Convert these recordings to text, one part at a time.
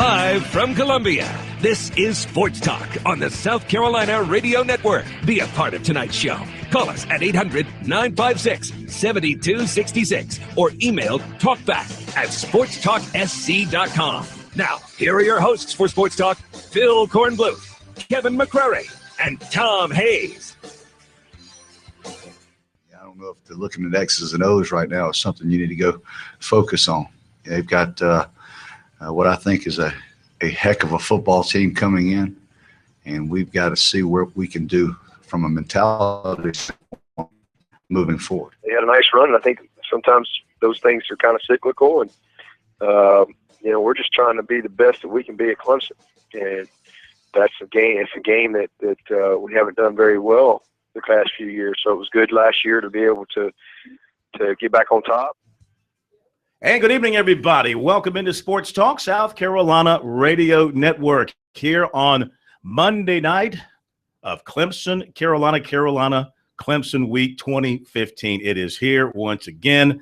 Live from Columbia, this is Sports Talk on the South Carolina Radio Network. Be a part of tonight's show. Call us at 800-956-7266 or email talkback@sportstalksc.com. Now, here are your hosts for Sports Talk, Phil Kornbluth, Kevin McCrary, and Tom Hayes. I don't know if they're looking at X's and O's right now is something you need to go focus on. They've got what I think is a heck of a football team coming in, and we've got to see what we can do from a mentality moving forward. They had a nice run, and I think sometimes those things are kind of cyclical, and we're just trying to be the best that we can be at Clemson, and that's a game. It's a game that we haven't done very well the past few years. So it was good last year to be able to get back on top. And good evening, everybody. Welcome into Sports Talk, South Carolina Radio Network, here on Monday night of Clemson, Carolina, Clemson Week 2015. It is here once again,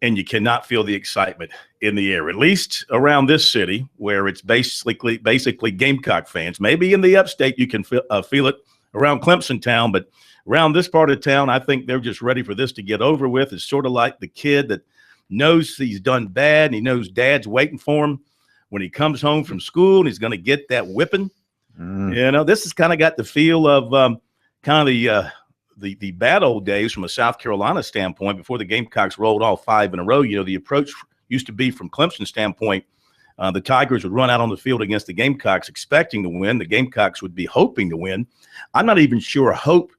and you cannot feel the excitement in the air, at least around this city where it's basically Gamecock fans. Maybe in the upstate you can feel it around Clemson town, but around this part of town, I think they're just ready for this to get over with. It's sort of like the kid that knows he's done bad and he knows dad's waiting for him when he comes home from school and he's going to get that whipping. This has kind of got the feel of the bad old days from a South Carolina standpoint before the Gamecocks rolled all 5 in a row. The approach used to be from Clemson standpoint, the Tigers would run out on the field against the Gamecocks expecting to win. The Gamecocks would be hoping to win. I'm not even sure hope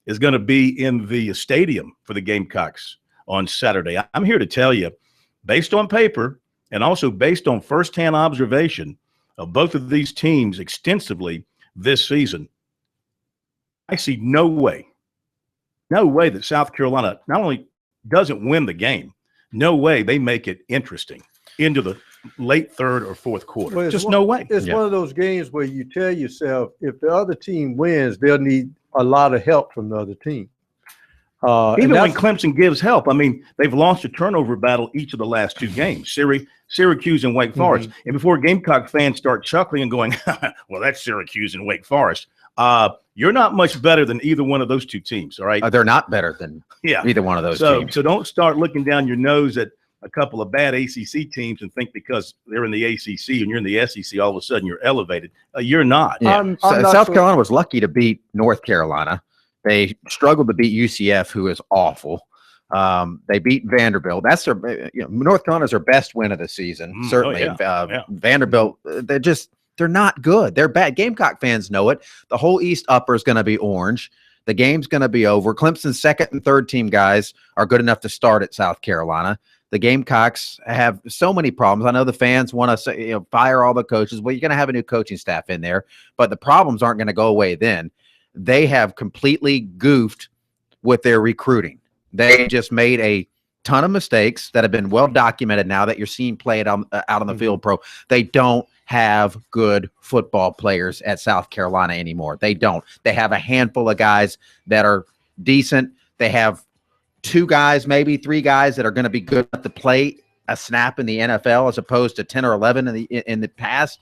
is going to be in the stadium for the Gamecocks on Saturday. I'm here to tell you, based on paper and also based on firsthand observation of both of these teams extensively this season, I see no way that South Carolina not only doesn't win the game, no way they make it interesting into the late third or fourth quarter. Well, Just no way. It's one of those games where you tell yourself, if the other team wins, they'll need a lot of help from the other team. Even when Clemson gives help, I mean, they've lost a turnover battle each of the last 2 games, Syracuse and Wake Forest. And before Gamecock fans start chuckling and going, well, that's Syracuse and Wake Forest, you're not much better than either one of those 2 teams, all right? They're not better than either one of those teams. So don't start looking down your nose at a couple of bad ACC teams and think because they're in the ACC and you're in the SEC, all of a sudden you're elevated. You're not. Yeah. South Carolina was lucky to beat North Carolina. They struggled to beat UCF, who is awful. They beat Vanderbilt. That's their, North Carolina's their best win of the season. Certainly. Vanderbilt, they're not good. They're bad. Gamecock fans know it. The whole East upper is going to be orange. The game's going to be over. Clemson's second and third team guys are good enough to start at South Carolina. The Gamecocks have so many problems. I know the fans want to say, fire all the coaches. Well, you're going to have a new coaching staff in there, but the problems aren't going to go away then. They have completely goofed with their recruiting. They just made a ton of mistakes that have been well documented now that you're seeing played out on the field pro. They don't have good football players at South Carolina anymore. They don't. They have a handful of guys that are decent. They have 2 guys, maybe 3 guys that are going to be good enough to play a snap in the NFL as opposed to 10 or 11 in the past.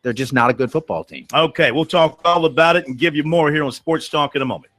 They're just not a good football team. Okay, we'll talk all about it and give you more here on Sports Talk in a moment.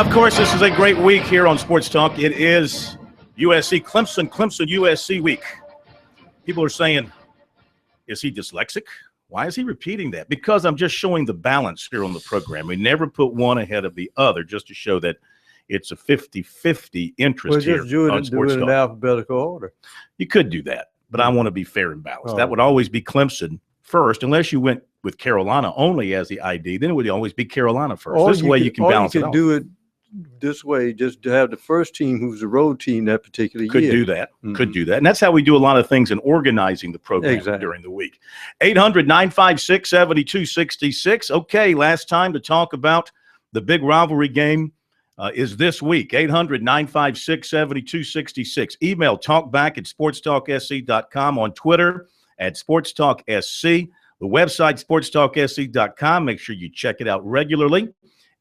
Of course, this is a great week here on Sports Talk. It is USC Clemson USC week. People are saying, is he dyslexic? Why is he repeating that? Because I'm just showing the balance here on the program. We never put one ahead of the other just to show that it's a 50-50 interest here on Sports Talk. In alphabetical order. You could do that, but I want to be fair and balanced. That would always be Clemson first, unless you went with Carolina only as the ID. Then it would always be Carolina first. This way you can balance it out. Do it this way, just to have the first team who's the road team that particular year. Could do that. Could do that. And that's how we do a lot of things in organizing the program during the week. 800-956-7266. Okay, last time to talk about the big rivalry game is this week. 800-956-7266. Email talkback@sportstalksc.com, on Twitter @sportstalksc. The website, sportstalksc.com. Make sure you check it out regularly.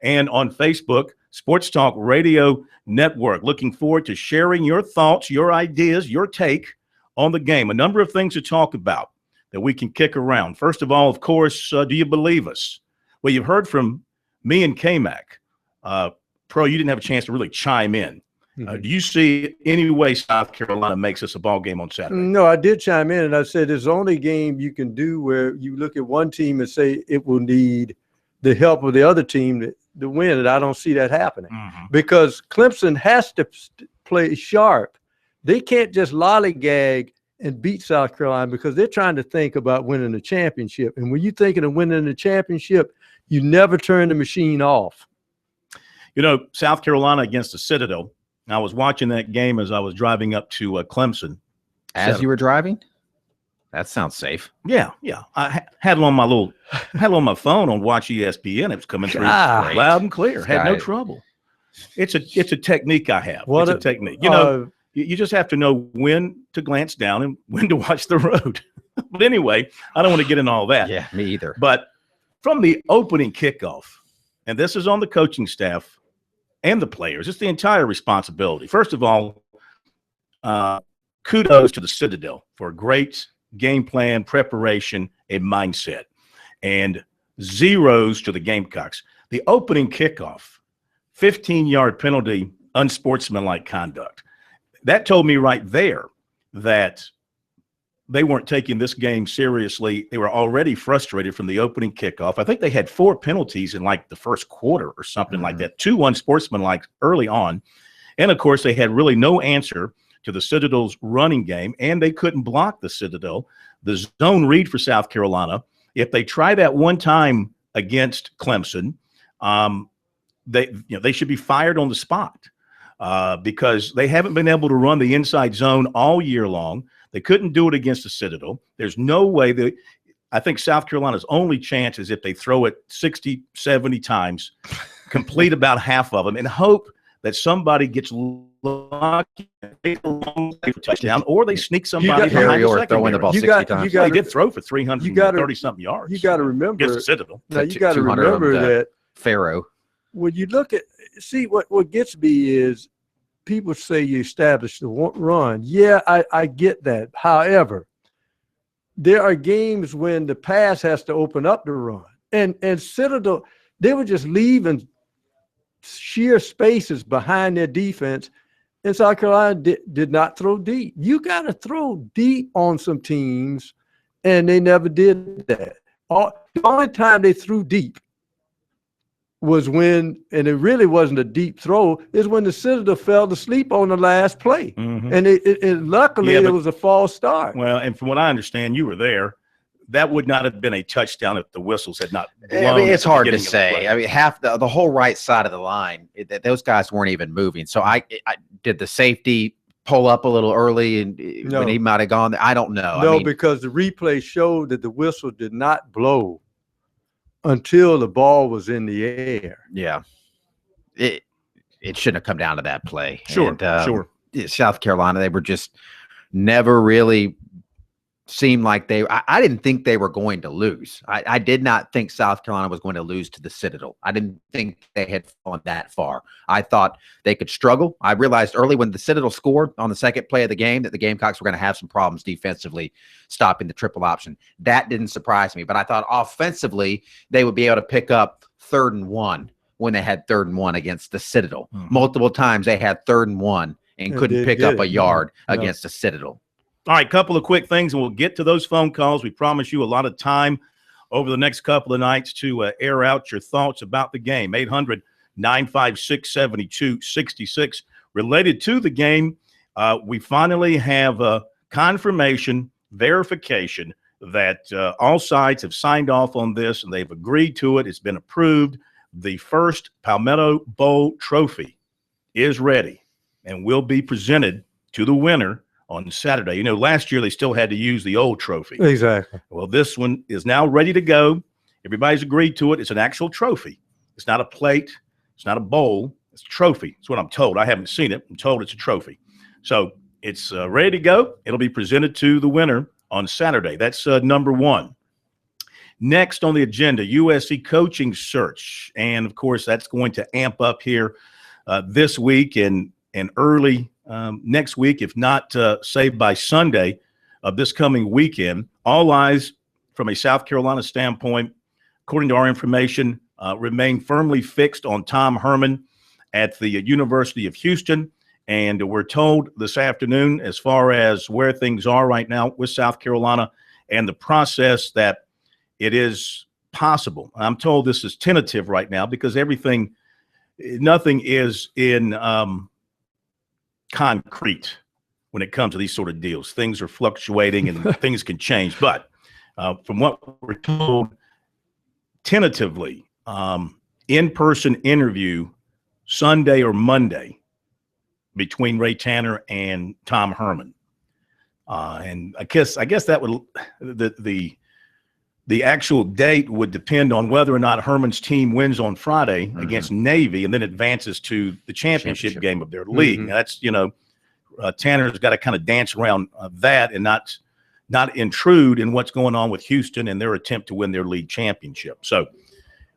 And on Facebook, Sports Talk Radio Network. Looking forward to sharing your thoughts, your ideas, your take on the game. A number of things to talk about that we can kick around. First of all, of course, do you believe us? Well, you've heard from me and K-Mac. Pro, you didn't have a chance to really chime in. Do you see any way South Carolina makes this a ball game on Saturday? No, I did chime in, and I said it's the only game you can do where you look at one team and say it will need the help of the other team to win, and I don't see that happening because Clemson has to play sharp. They can't just lollygag and beat South Carolina because they're trying to think about winning the championship. And when you're thinking of winning the championship, you never turn the machine off. You know, South Carolina against the Citadel, I was watching that game as I was driving up to Clemson. As you were driving? That sounds safe. Yeah. I had it on my my phone on Watch ESPN. It was coming through loud and clear. Had no trouble. It's a technique I have. It's a technique. You know, you just have to know when to glance down and when to watch the road. But anyway, I don't want to get into all that. Yeah, me either. But from the opening kickoff, and this is on the coaching staff and the players, it's the entire responsibility. First of all, kudos to the Citadel for a great game plan, preparation, and mindset, and zeros to the Gamecocks. The opening kickoff, 15-yard penalty, unsportsmanlike conduct. That told me right there that they weren't taking this game seriously. They were already frustrated from the opening kickoff. I think they had 4 penalties in like the first quarter or something like that, 2 unsportsmanlike early on. And, of course, they had really no answer to the Citadel's running game, and they couldn't block the Citadel. The zone read for South Carolina, if they try that one time against Clemson, they should be fired on the spot because they haven't been able to run the inside zone all year long. They couldn't do it against the Citadel. There's no way I think South Carolina's only chance is if they throw it 60, 70 times, complete about half of them, and hope that somebody gets lucky and takes a long way for touchdown, or they sneak somebody behind the throwing the ball 60 times. They did throw for 330-something yards. You got to remember against the Citadel. Now you got to remember that Pharaoh. When you look at what gets me is people say you establish the run. Yeah, I get that. However, there are games when the pass has to open up the run, and Citadel, they were just leaving sheer spaces behind their defense, and South Carolina did not throw deep. You got to throw deep on some teams, and they never did that. The only time they threw deep was when, and it really wasn't a deep throw, is when the Citadel fell asleep on the last play. And luckily it was a false start. Well, and from what I understand, you were there. That would not have been a touchdown if the whistles had not blown. I mean, it's hard to say. I mean, half the whole right side of the line, those guys weren't even moving. So I did the safety pull up a little early and when he might have gone there? I don't know. No, because the replay showed that the whistle did not blow until the ball was in the air. Yeah. It shouldn't have come down to that play. Sure. South Carolina, they were just never really seemed like I didn't think they were going to lose. I did not think South Carolina was going to lose to the Citadel. I didn't think they had gone that far. I thought they could struggle. I realized early when the Citadel scored on the second play of the game that the Gamecocks were going to have some problems defensively stopping the triple option. That didn't surprise me, but I thought offensively they would be able to pick up 3rd and 1 when they had 3rd and 1 against the Citadel. Multiple times they had 3rd and 1 and couldn't pick up a yard against the Citadel. All right, couple of quick things, and we'll get to those phone calls. We promise you a lot of time over the next couple of nights to air out your thoughts about the game. 800-956-7266. Related to the game, we finally have confirmation, verification that all sides have signed off on this, and they've agreed to it. It's been approved. The first Palmetto Bowl trophy is ready and will be presented to the winner on Saturday. You know, last year they still had to use the old trophy. Exactly. Well, this one is now ready to go. Everybody's agreed to it. It's an actual trophy. It's not a plate. It's not a bowl. It's a trophy. That's what I'm told. I haven't seen it. I'm told it's a trophy. So it's ready to go. It'll be presented to the winner on Saturday. That's number one. Next on the agenda, USC coaching search. And, of course, that's going to amp up here this week and early next week, if not saved by Sunday of this coming weekend. All eyes from a South Carolina standpoint, according to our information, remain firmly fixed on Tom Herman at the University of Houston. And we're told this afternoon, as far as where things are right now with South Carolina and the process, that it is possible. I'm told this is tentative right now because nothing is in concrete when it comes to these sort of deals. Things are fluctuating and things can change. But from what we're told, tentatively, in-person interview Sunday or Monday between Ray Tanner and Tom Herman. And I guess that would the actual date would depend on whether or not Herman's team wins on Friday against Navy and then advances to the championship game of their league. Now that's, Tanner's got to kind of dance around that and not intrude in what's going on with Houston and their attempt to win their league championship. So,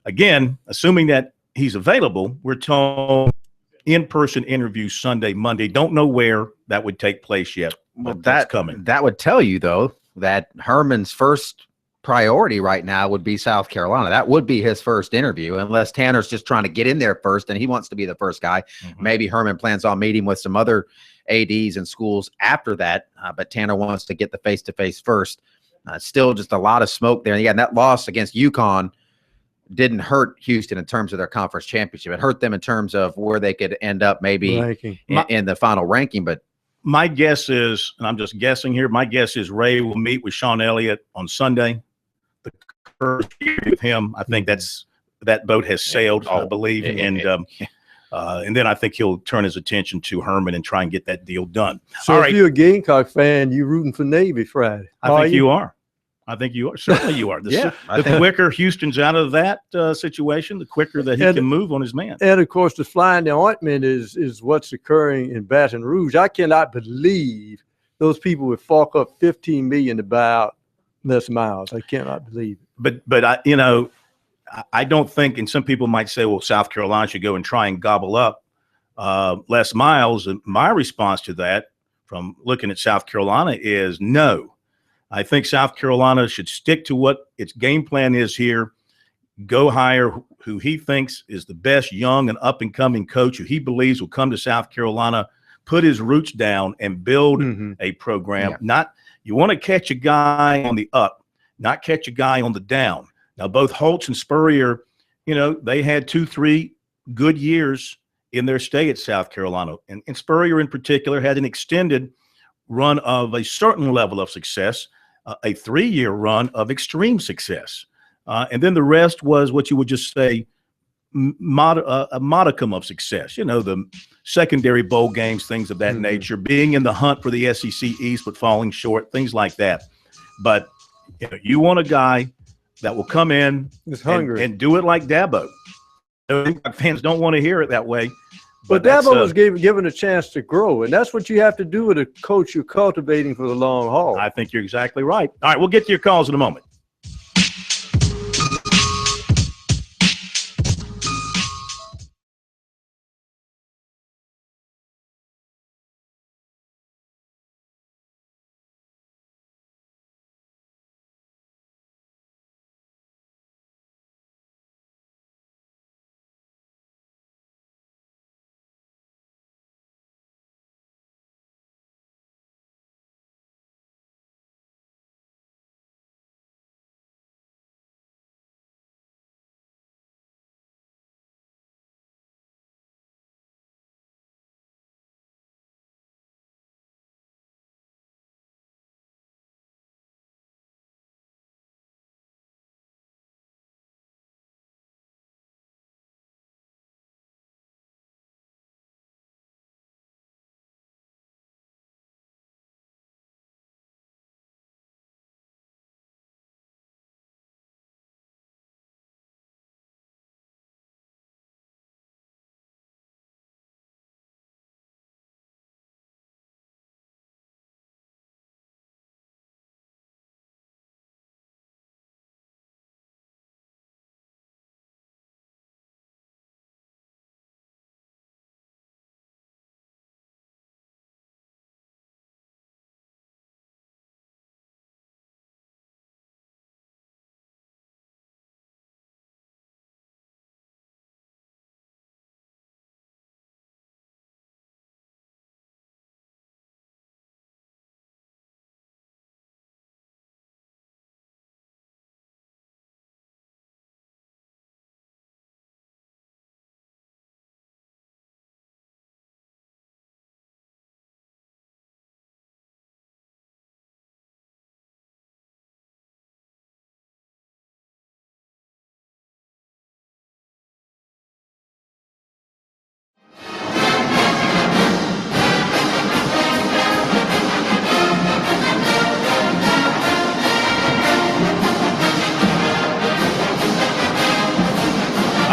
again, assuming that he's available, we're told in-person interview Sunday, Monday. Don't know where that would take place yet. Well, that's coming. That would tell you, though, that Herman's first priority right now would be South Carolina. That would be his first interview, unless Tanner's just trying to get in there first and he wants to be the first guy. Maybe Herman plans on meeting with some other ADs and schools after that, but Tanner wants to get the face-to-face first. Still just a lot of smoke there. And yeah, that loss against UConn didn't hurt Houston in terms of their conference championship. It hurt them in terms of where they could end up maybe in the final ranking. But my guess is, and I'm just guessing here, my guess is Ray will meet with Sean Elliott on Sunday. The first interview with him, I think that boat has sailed, I believe. And then I think he'll turn his attention to Herman and try and get that deal done. So if you're a Gamecock fan, you're rooting for Navy Friday. I think you are. I think you are. Certainly you are. The quicker Houston's out of that situation, the quicker that he can move on his man. And, of course, the fly in the ointment is what's occurring in Baton Rouge. I cannot believe those people would fork up $15 million to buy out Les Miles. I cannot believe it. But I don't think, and some people might say, well, South Carolina should go and try and gobble up Les Miles. And my response to that from looking at South Carolina is no. I think South Carolina should stick to what its game plan is here, go hire who he thinks is the best young and up-and-coming coach who he believes will come to South Carolina, put his roots down, and build a program. You want to catch a guy on the up, not catch a guy on the down. Now, both Holtz and Spurrier, they had 2-3 good years in their stay at South Carolina. And Spurrier in particular had an extended run of a certain level of success, a 3-year run of extreme success. And then the rest was what you would just say a modicum of success. The secondary bowl games, things of that nature, being in the hunt for the SEC East but falling short, things like that. But you want a guy that will come in and do it like Dabo. Fans don't want to hear it that way. But Dabo was given a chance to grow, and that's what you have to do with a coach you're cultivating for the long haul. I think you're exactly right. All right, we'll get to your calls in a moment.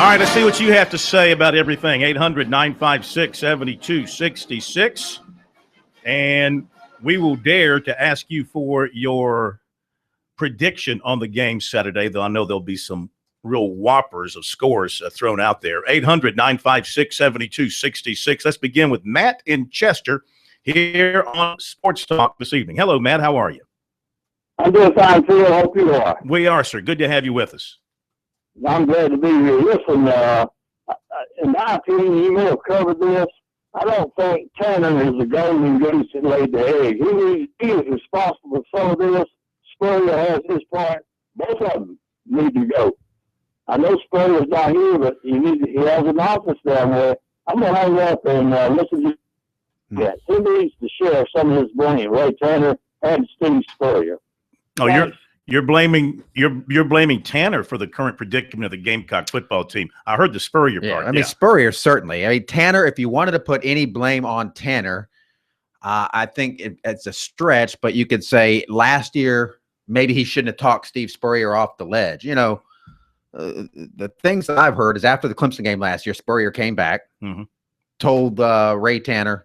right, let's see what you have to say about everything. 800-956-7266. And we will dare to ask you for your prediction on the game Saturday, though I know there'll be some real whoppers of scores thrown out there. 800-956-7266. Let's begin with Matt in Chester here on Sports Talk this evening. Hello, Matt. How are you? I'm doing fine, Phil. Hope you are. We are, sir. Good to have you with us. I'm glad to be here. Listen, in my opinion, you may have covered this. I don't think Tanner is the golden goose that laid the egg. He is responsible for some of this. Spurrier has his part. Both of them need to go. I know Spurrier's not here, but he has an office down there. I'm going to hang up and listen to that. He needs to share some of his blame, Ray Tanner and Steve Spurrier. Oh, you're blaming Tanner for the current predicament of the Gamecock football team. I heard the Spurrier part. I mean, Spurrier certainly. I mean, Tanner, if you wanted to put any blame on Tanner, I think it's a stretch, but you could say last year maybe he shouldn't have talked Steve Spurrier off the ledge. You know, the things that I've heard is after the Clemson game last year, Spurrier came back, told Ray Tanner,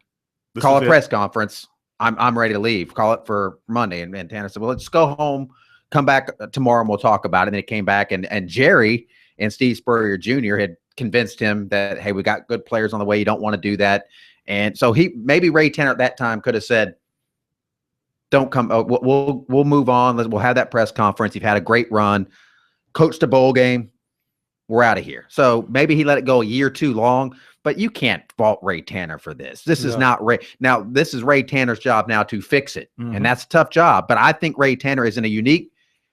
call a press conference. I'm ready to leave. Call it for Monday. And Tanner said, well, let's go home, come back tomorrow, and we'll talk about it. And then he came back, and Jerry and Steve Spurrier Jr. had convinced him that, hey, we got good players on the way. You don't want to do that. And so maybe Ray Tanner at that time could have said, don't come. We'll move on. We'll have that press conference. You've had a great run. Coached a bowl game. We're out of here. So maybe he let it go a year too long. But you can't fault Ray Tanner for this. This is not Ray. Now, this is Ray Tanner's job now to fix it. And that's a tough job. But I think Ray Tanner is in a unique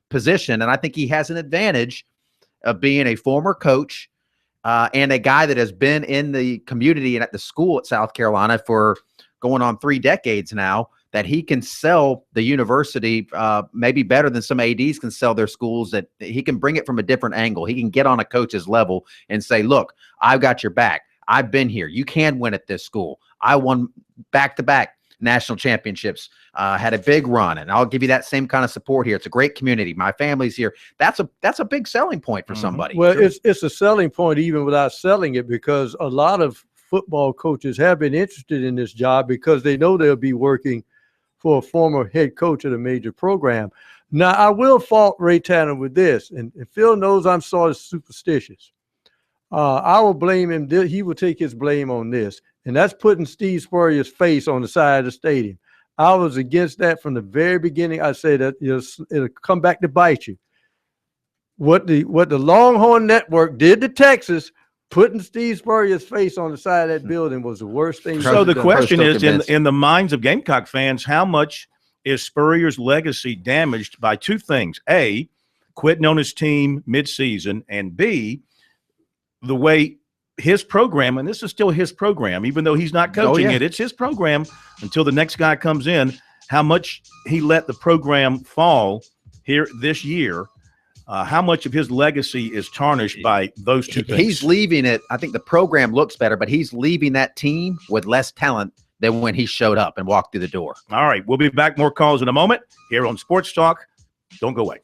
position. And I think he has an advantage of being a former coach and a guy that has been in the community and at the school at South Carolina for going on 3 decades now, that he can sell the university maybe better than some ADs can sell their schools, that he can bring it from a different angle. He can get on a coach's level and say, look, I've got your back. I've been here. You can win at this school. I won back-to-back national championships, had a big run, and I'll give you that same kind of support here. It's a great community. My family's here. That's a big selling point for somebody. Well, it's a selling point even without selling it, because a lot of football coaches have been interested in this job because they know they'll be working for a former head coach at a major program. Now, I will fault Ray Tanner with this, and Phil knows I'm sort of superstitious. I will blame him. He will take his blame on this, and that's putting Steve Spurrier's face on the side of the stadium. I was against that from the very beginning. I said that it'll come back to bite you. What the Longhorn Network did to Texas, putting Steve Spurrier's face on the side of that building, was the worst thing. So the question is, in the minds of Gamecock fans, how much is Spurrier's legacy damaged by 2 things? A, quitting on his team midseason, and B, the way his program, and this is still his program, even though he's not coaching it, it's his program until the next guy comes in, how much he let the program fall here this year. How much of his legacy is tarnished by those 2 things? He's leaving it. I think the program looks better, but he's leaving that team with less talent than when he showed up and walked through the door. All right. We'll be back. More calls in a moment here on Sports Talk. Don't go away.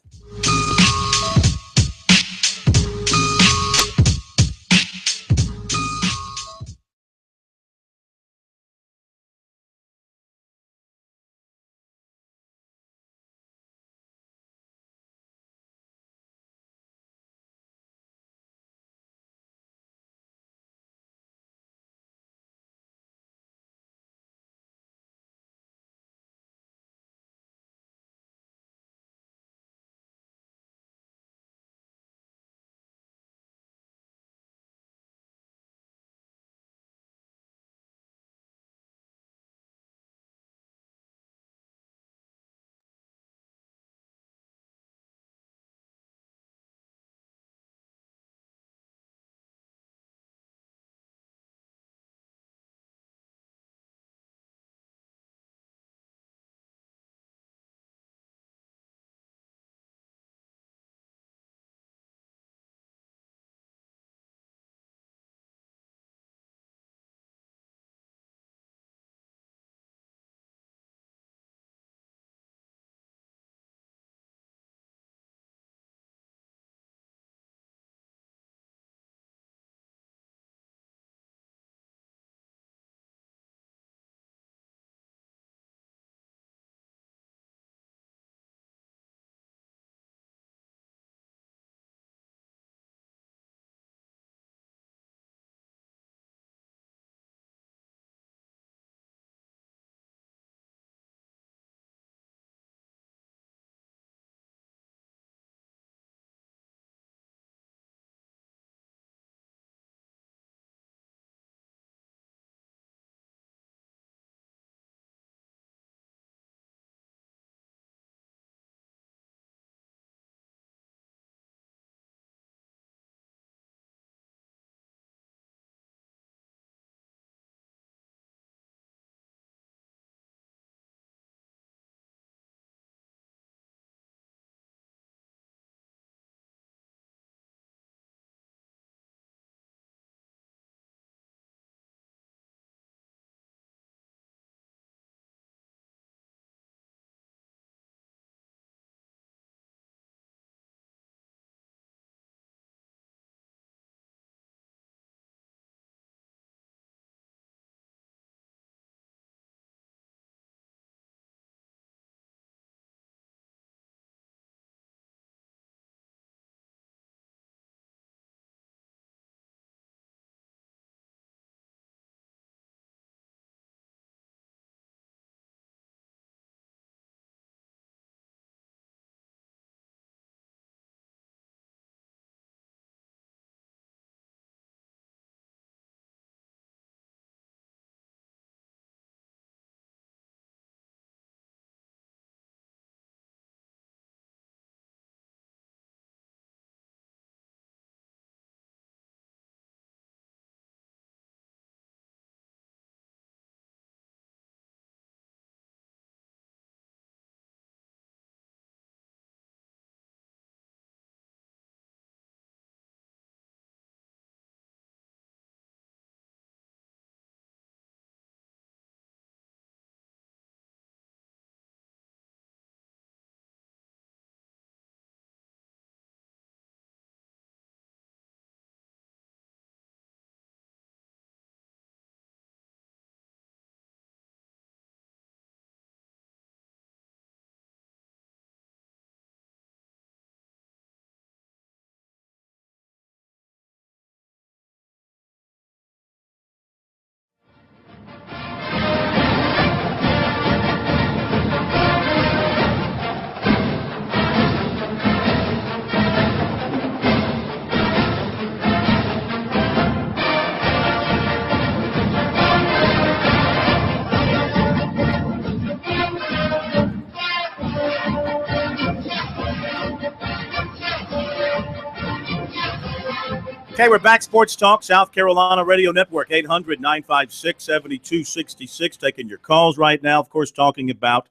Okay, we're back. Sports Talk, South Carolina Radio Network, 800-956-7266. Taking your calls right now, of course, talking about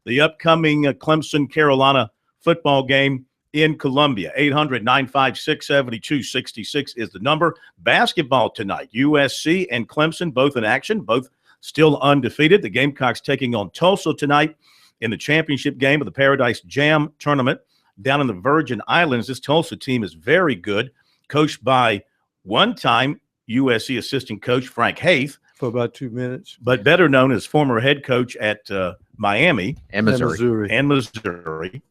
the upcoming Clemson-Carolina football game in Columbia. 800-956-7266 is the number. Basketball tonight, USC and Clemson, both in action, both still undefeated. The Gamecocks taking on Tulsa tonight in the championship game of the Paradise Jam tournament down in the Virgin Islands. This Tulsa team is very good, coached by one-time USC assistant coach Frank Haith. For about 2 minutes. But better known as former head coach at Miami. And Missouri.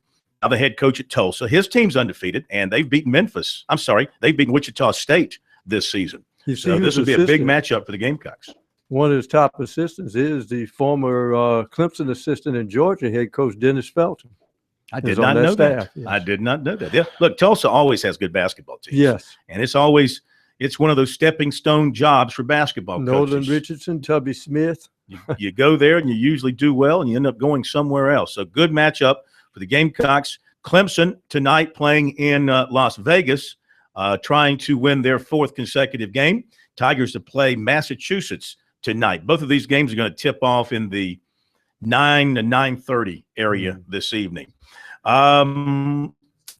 Now the head coach at Tulsa. His team's undefeated, and they've beaten they've beaten Wichita State this season. So this would be a big matchup for the Gamecocks. One of his top assistants is the former Clemson assistant in Georgia, head coach Dennis Felton. I did not know that. Yes. I did not know that. Yeah. Look, Tulsa always has good basketball teams. Yes. And it's one of those stepping stone jobs for basketball Nolan coaches. Richardson, Tubby Smith. You go there and you usually do well, and you end up going somewhere else. So good matchup for the Gamecocks. Clemson tonight playing in Las Vegas, trying to win their fourth consecutive game. Tigers to play Massachusetts tonight. Both of these games are going to tip off in the 9 to 9:30 area this evening.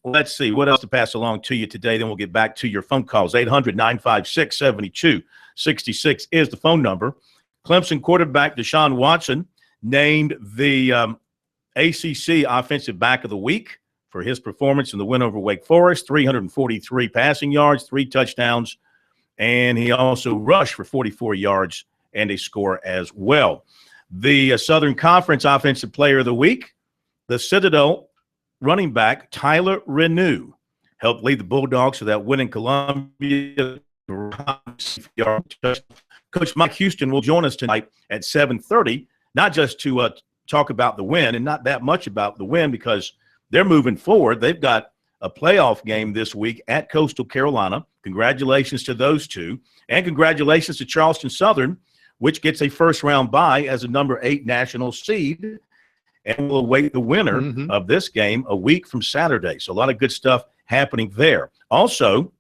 Let's see what else to pass along to you today. Then we'll get back to your phone calls. 800-956-7266 is the phone number. Clemson quarterback Deshaun Watson named the ACC Offensive Back of the Week for his performance in the win over Wake Forest, 343 passing yards, 3 touchdowns, and he also rushed for 44 yards and a score as well. The Southern Conference Offensive Player of the Week, the Citadel running back Tyler Renew, helped lead the Bulldogs to that win in Columbia. Coach Mike Houston will join us tonight at 7:30, not just to talk about the win, and not that much about the win because they're moving forward. They've got a playoff game this week at Coastal Carolina. Congratulations to those two, and congratulations to Charleston Southern, which gets a first-round bye as a number 8 national seed, and will await the winner of this game a week from Saturday. So a lot of good stuff happening there. Also,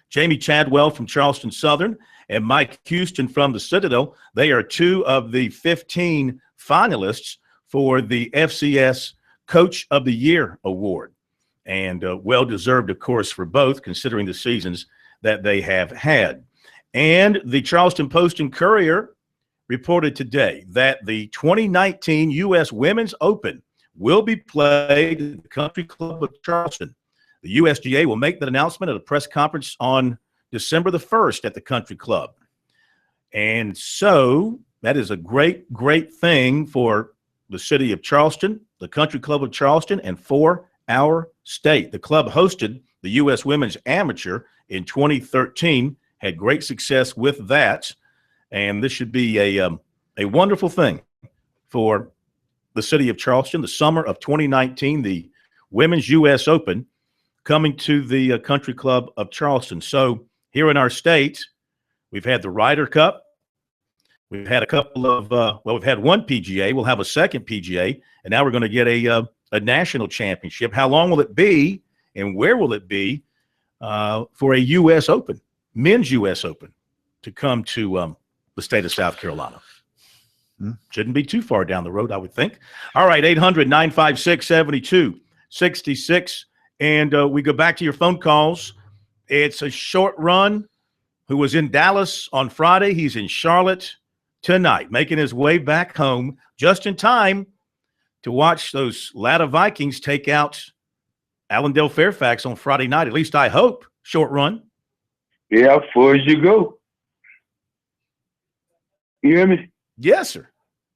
Jamie Chadwell from Charleston Southern and Mike Houston from the Citadel, they are 2 of the 15 finalists for the FCS Coach of the Year award. And well-deserved, of course, for both, considering the seasons that they have had. And the Charleston Post and Courier reported today that the 2019 U.S. Women's Open will be played at the Country Club of Charleston. The USGA will make that announcement at a press conference on December the 1st at the Country Club. And so that is a great, great thing for the city of Charleston, the Country Club of Charleston, and for our state. The club hosted the U.S. Women's Amateur in 2013, had great success with that. And this should be a wonderful thing for the city of Charleston. The summer of 2019, the Women's U.S. Open coming to the Country Club of Charleston. So here in our state, we've had the Ryder Cup. We've had a couple of we've had one PGA. We'll have a second PGA. And now we're going to get a national championship. How long will it be and where will it be for a U.S. Open, men's U.S. Open, to come to the state of South Carolina? Shouldn't be too far down the road, I would think. All right, 800-956-7266. And we go back to your phone calls. It's a short run who was in Dallas on Friday. He's in Charlotte tonight, making his way back home just in time to watch those Latta Vikings take out Allendale Fairfax on Friday night. At least I hope. Short run. Yeah, far as you go. You hear me? Yes, sir.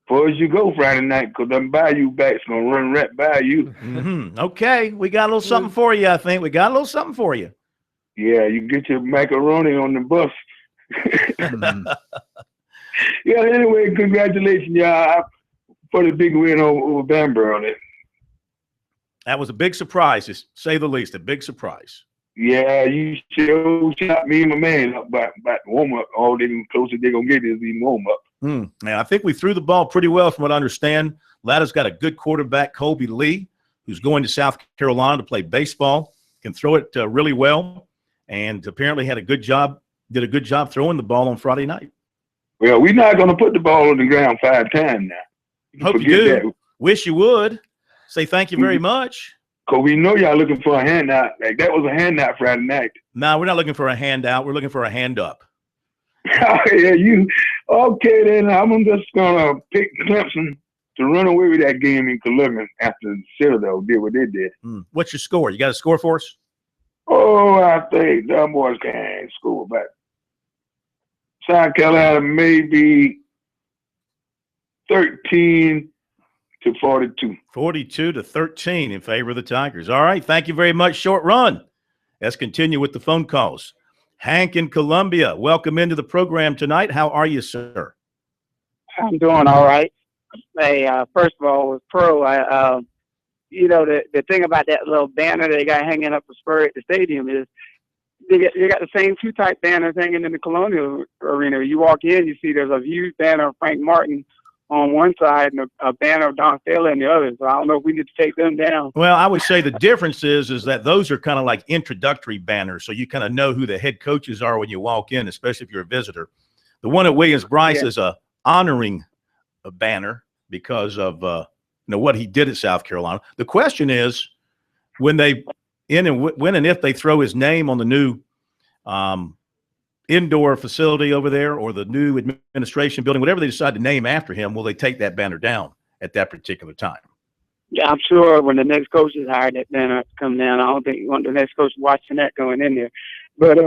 Far as you go Friday night, because them Bayou backs going to run right by you. Okay, we got a little something for you, I think. We got a little something for you. Yeah, you get your macaroni on the bus. Yeah, anyway, congratulations, y'all, for the big win over Bamber on it. That was a big surprise, to say the least, a big surprise. Yeah, you sure shot me and my man up by the warm-up. All they closer they're going to get is the warm-up. Now, I think we threw the ball pretty well from what I understand. Latta's got a good quarterback, Colby Lee, who's going to South Carolina to play baseball, can throw it really well. and apparently did a good job throwing the ball on Friday night. Well, we're not going to put the ball on the ground 5 times now. Hope you do. That. Wish you would. Say thank you very much. Because we know y'all looking for a handout. Like, that was a handout Friday night. No, we're not looking for a handout. We're looking for a hand up. Yeah, okay, then I'm just going to pick Clemson to run away with that game in Columbus after Citadel did what they did. What's your score? You got a score for us? Oh, I think the boys can't score back. South Carolina maybe 13-42. 42-13 in favor of the Tigers. All right, thank you very much, Short Run. Let's continue with the phone calls. Hank in Columbia, welcome into the program tonight. How are you, sir? I'm doing all right. Hey, first of all, with Pro, the thing about that little banner they got hanging up for Spur at the stadium is you got the same 2 type banners hanging in the Colonial Arena. You walk in, you see there's a huge banner of Frank Martin on one side and a banner of Don Taylor on the other. So I don't know if we need to take them down. Well, I would say the difference is that those are kind of like introductory banners, so you kind of know who the head coaches are when you walk in, especially if you're a visitor. The one at Williams-Brice is a honoring a banner because of what he did at South Carolina. The question is, when and if they throw his name on the new indoor facility over there or the new administration building, whatever they decide to name after him, will they take that banner down at that particular time? Yeah, I'm sure when the next coach is hired, that banner to come down. I don't think you want the next coach watching that going in there. But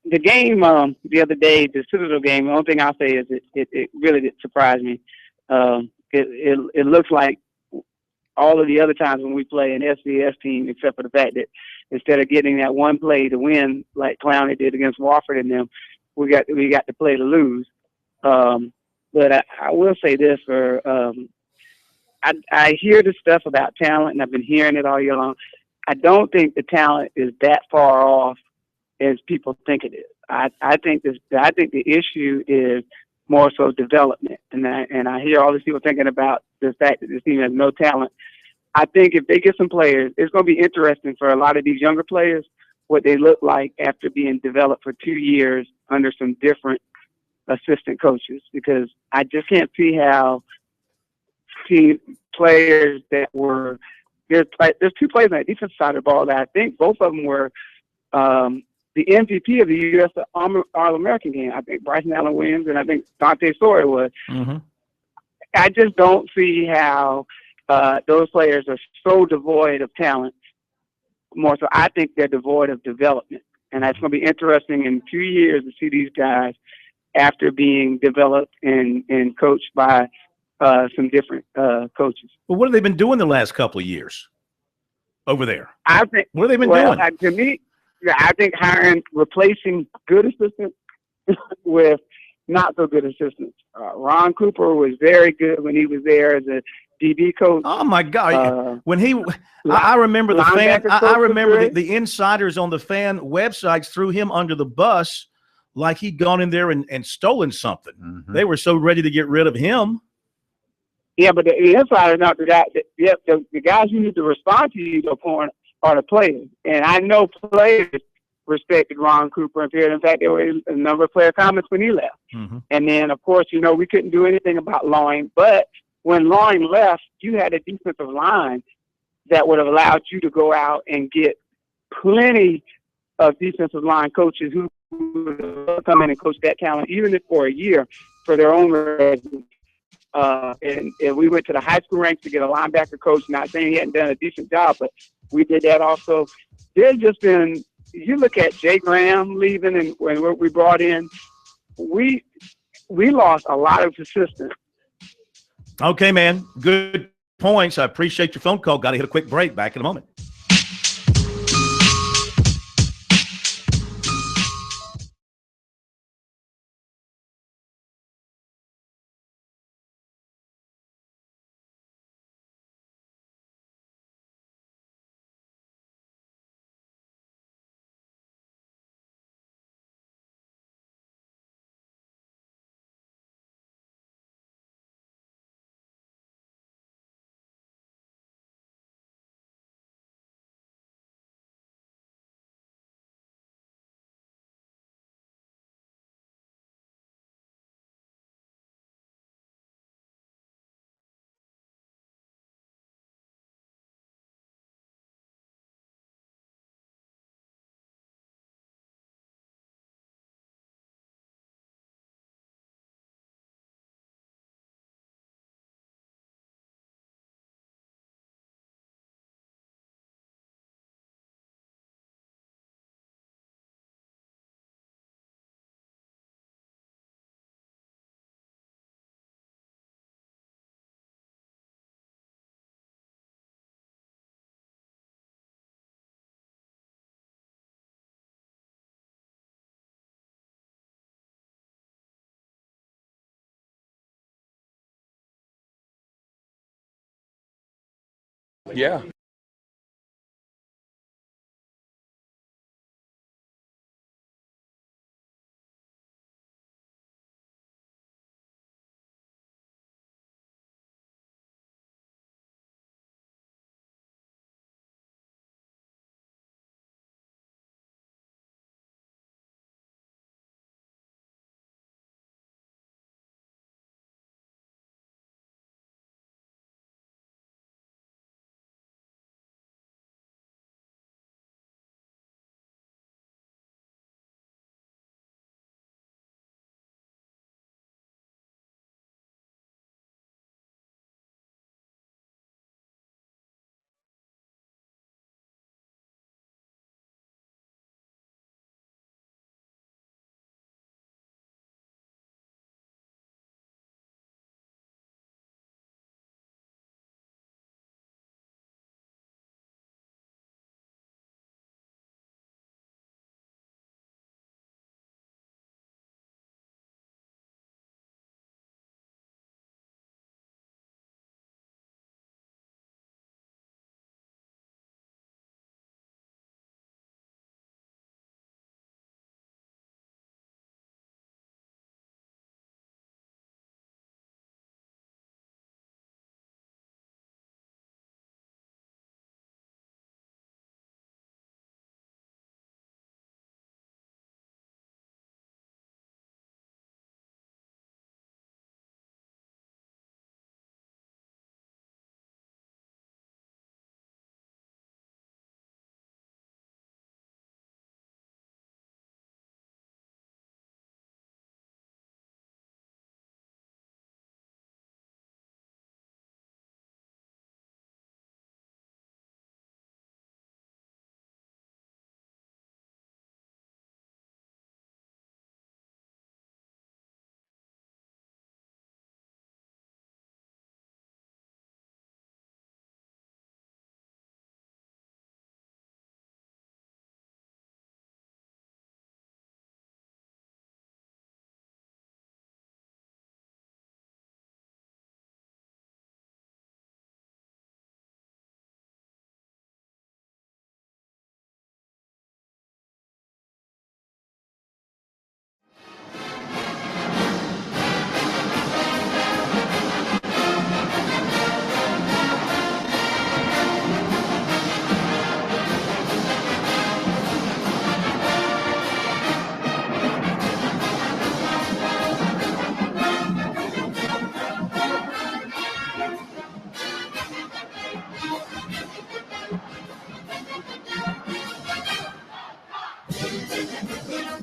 the game the other day, the Citadel game, the only thing I'll say is it really did surprise me. It looks like all of the other times when we play an FCS team, except for the fact that instead of getting that one play to win like Clowney did against Wofford and them, we got to play to lose. But I will say this: I hear the stuff about talent, and I've been hearing it all year long. I don't think the talent is that far off as people think it is. I think the issue is more so development, and I hear all these people thinking about the fact that this team has no talent. I think if they get some players, it's going to be interesting for a lot of these younger players what they look like after being developed for 2 years under some different assistant coaches, because I just can't see how team players that were there's 2 players on the defensive side of the ball that I think both of them were the MVP of the U.S. All-American game. I think Bryson Allen Williams and I think Dante Sawyer was. Mm-hmm. I just don't see how those players are so devoid of talent. More so, I think they're devoid of development. And that's going to be interesting in 2 years to see these guys after being developed and coached by some different coaches. Well, what have they been doing the last couple of years over there? I think. What have they been doing? To me, I think replacing good assistants with not so good assistants. Ron Cooper was very good when he was there as a DB coach. Oh my God! I remember the fan. I remember the insiders on the fan websites threw him under the bus like he'd gone in there and stolen something. Mm-hmm. They were so ready to get rid of him. Yeah, but the insiders, not the guy. The guys who need to respond to you are the players, and I know players respected Ron Cooper. In fact, there were a number of player comments when he left. Mm-hmm. And then, of course, we couldn't do anything about Loing, but when Loing left, you had a defensive line that would have allowed you to go out and get plenty of defensive line coaches who would come in and coach that talent, even if for a year, for their own reasons. And we went to the high school ranks to get a linebacker coach. Not saying he hadn't done a decent job, but we did that also. There's just been, you look at Jay Graham leaving and what we brought in, we lost a lot of assistants. Okay, man. Good points. I appreciate your phone call. Got to hit a quick break. Back in a moment. Yeah.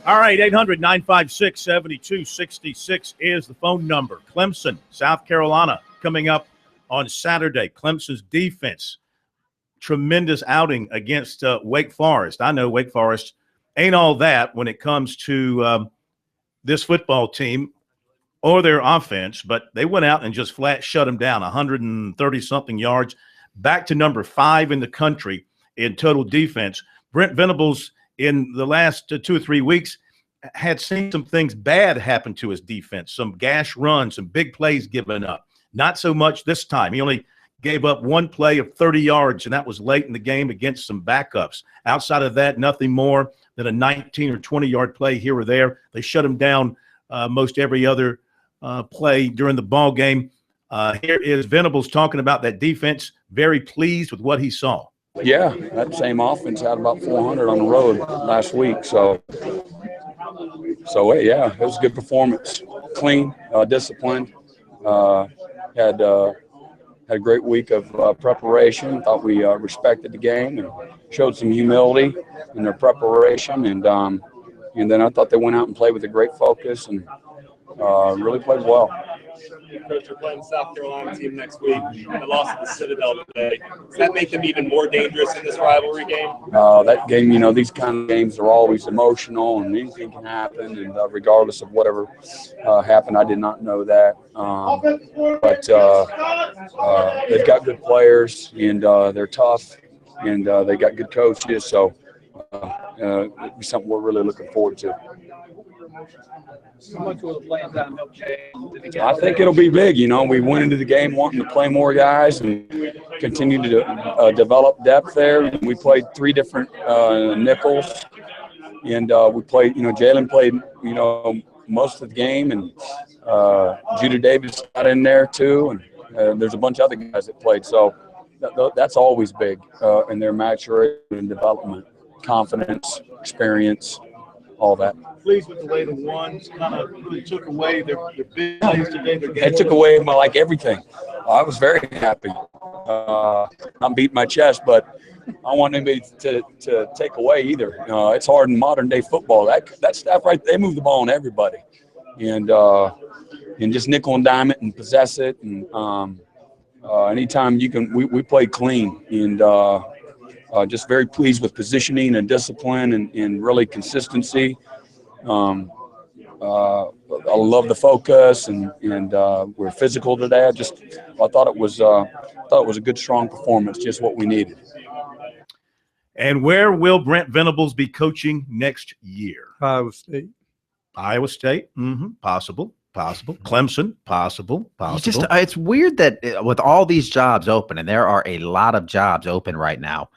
All right, 800-956-7266 is the phone number. Clemson, South Carolina, coming up on Saturday. Clemson's defense, tremendous outing against Wake Forest. I know Wake Forest ain't all that when it comes to this football team or their offense, but they went out and just flat shut them down, 130-something yards, back to number 5 in the country in total defense. Brent Venables, in the last 2 or 3 weeks, had seen some things bad happen to his defense, some gash runs, some big plays given up. Not so much this time. He only gave up one play of 30 yards, and that was late in the game against some backups. Outside of that, nothing more than a 19 or 20-yard play here or there. They shut him down most every other play during the ball game. Here is Venables talking about that defense, very pleased with what he saw. Yeah, that same offense had about 400 on the road last week. So yeah, it was a good performance. Clean, disciplined. Had a great week of preparation. Thought we respected the game and showed some humility in their preparation. And then I thought they went out and played with a great focus and really played well. Coach, you're playing the South Carolina team next week. They lost to the Citadel today. Does that make them even more dangerous in this rivalry game? That game, these kind of games are always emotional and anything can happen. And regardless of whatever happened, I did not know that. But they've got good players and they're tough and they got good coaches. So it'll be something we're really looking forward to. How much will the playing time help you? I think it'll be big. We went into the game wanting to play more guys and continue to develop depth there. We played 3 different nickels, and we played. Jalen played. Most of the game, and Judah Davis got in there too, and there's a bunch of other guys that played. So that's always big in their maturation and development, confidence, experience, all that. Pleased with the way the ones kind of really took away their big plays today. It took away everything. I was very happy. I'm beating my chest, but I don't want anybody to take away either. It's hard in modern day football. That staff they move the ball on everybody, and just nickel and dime it and possess it. And anytime you can, we play clean, and just very pleased with positioning and discipline and really consistency. I love the focus, and we're physical today. I thought it was a good, strong performance, just what we needed. And where will Brent Venables be coaching next year? Iowa State. Iowa State, possible. Clemson, possible. It's weird that with all these jobs open, and there are a lot of jobs open right now,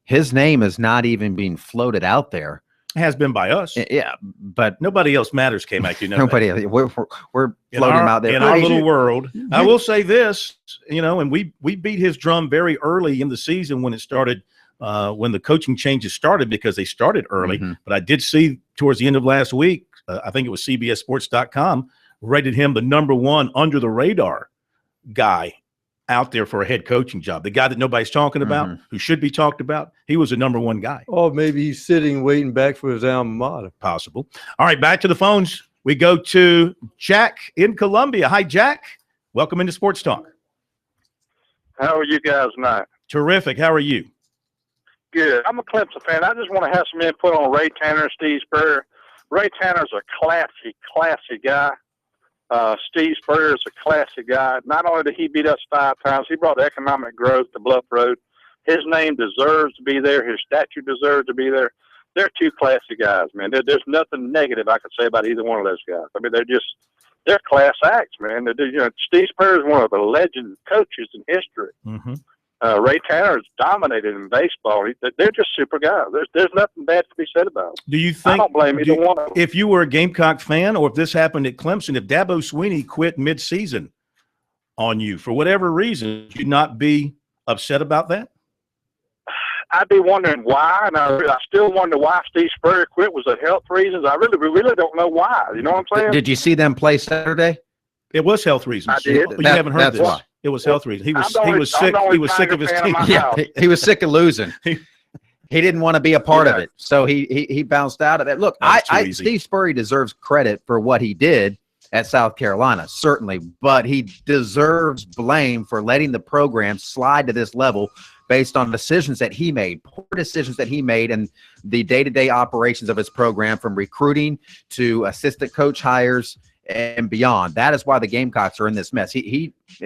his name is not even being floated out there. It has been by us. Yeah, but nobody else matters, K-Mac. Nobody. We're floating him out there in our little world. I will say this, and we beat his drum very early in the season when it started. When the coaching changes started, because they started early. But I did see towards the end of last week, I think it was CBSSports.com, rated him the #1 under the radar guy out there for a head coaching job. The guy that nobody's talking about, who should be talked about, he was the #1 guy. Oh, maybe he's sitting waiting back for his alma mater. Possible. All right, back to the phones. We go to Jack in Columbia. Hi, Jack. Welcome into Sports Talk. How are you guys tonight? Terrific. How are you? Good. I'm a Clemson fan. I just want to have some input on Ray Tanner and Steve Spurrier. Ray Tanner's a classy guy. Steve Spurrier is a classy guy. Not only did he beat us 5 times, he brought economic growth to Bluff Road. His name deserves to be there. His statue deserves to be there. They're 2 classy guys, man. There's nothing negative I could say about either one of those guys. I mean, they're class acts, man. Steve Spurrier is one of the legend coaches in history. Ray Tanner is dominated in baseball. They're just super guys. There's nothing bad to be said about them. Do you think? I don't blame either one of them. If you were a Gamecock fan, or if this happened at Clemson, if Dabo Swinney quit mid-season on you for whatever reason, would you not be upset about that? I'd be wondering why, and I still wonder why Steve Spurrier quit. Was it health reasons? I really don't know why. You know what I'm saying? Did you see them play Saturday? It was health reasons. I did. You haven't heard this. Why. It was health reasons. He was sick. He was sick of his team. Yeah, he was sick of losing. He didn't want to be a part of it, so he bounced out of that. Look, Steve Spurrier deserves credit for what he did at South Carolina, certainly, but he deserves blame for letting the program slide to this level based on decisions that he made, poor decisions that he made, and the day-to-day operations of his program, from recruiting to assistant coach hires and beyond. That is why the Gamecocks are in this mess.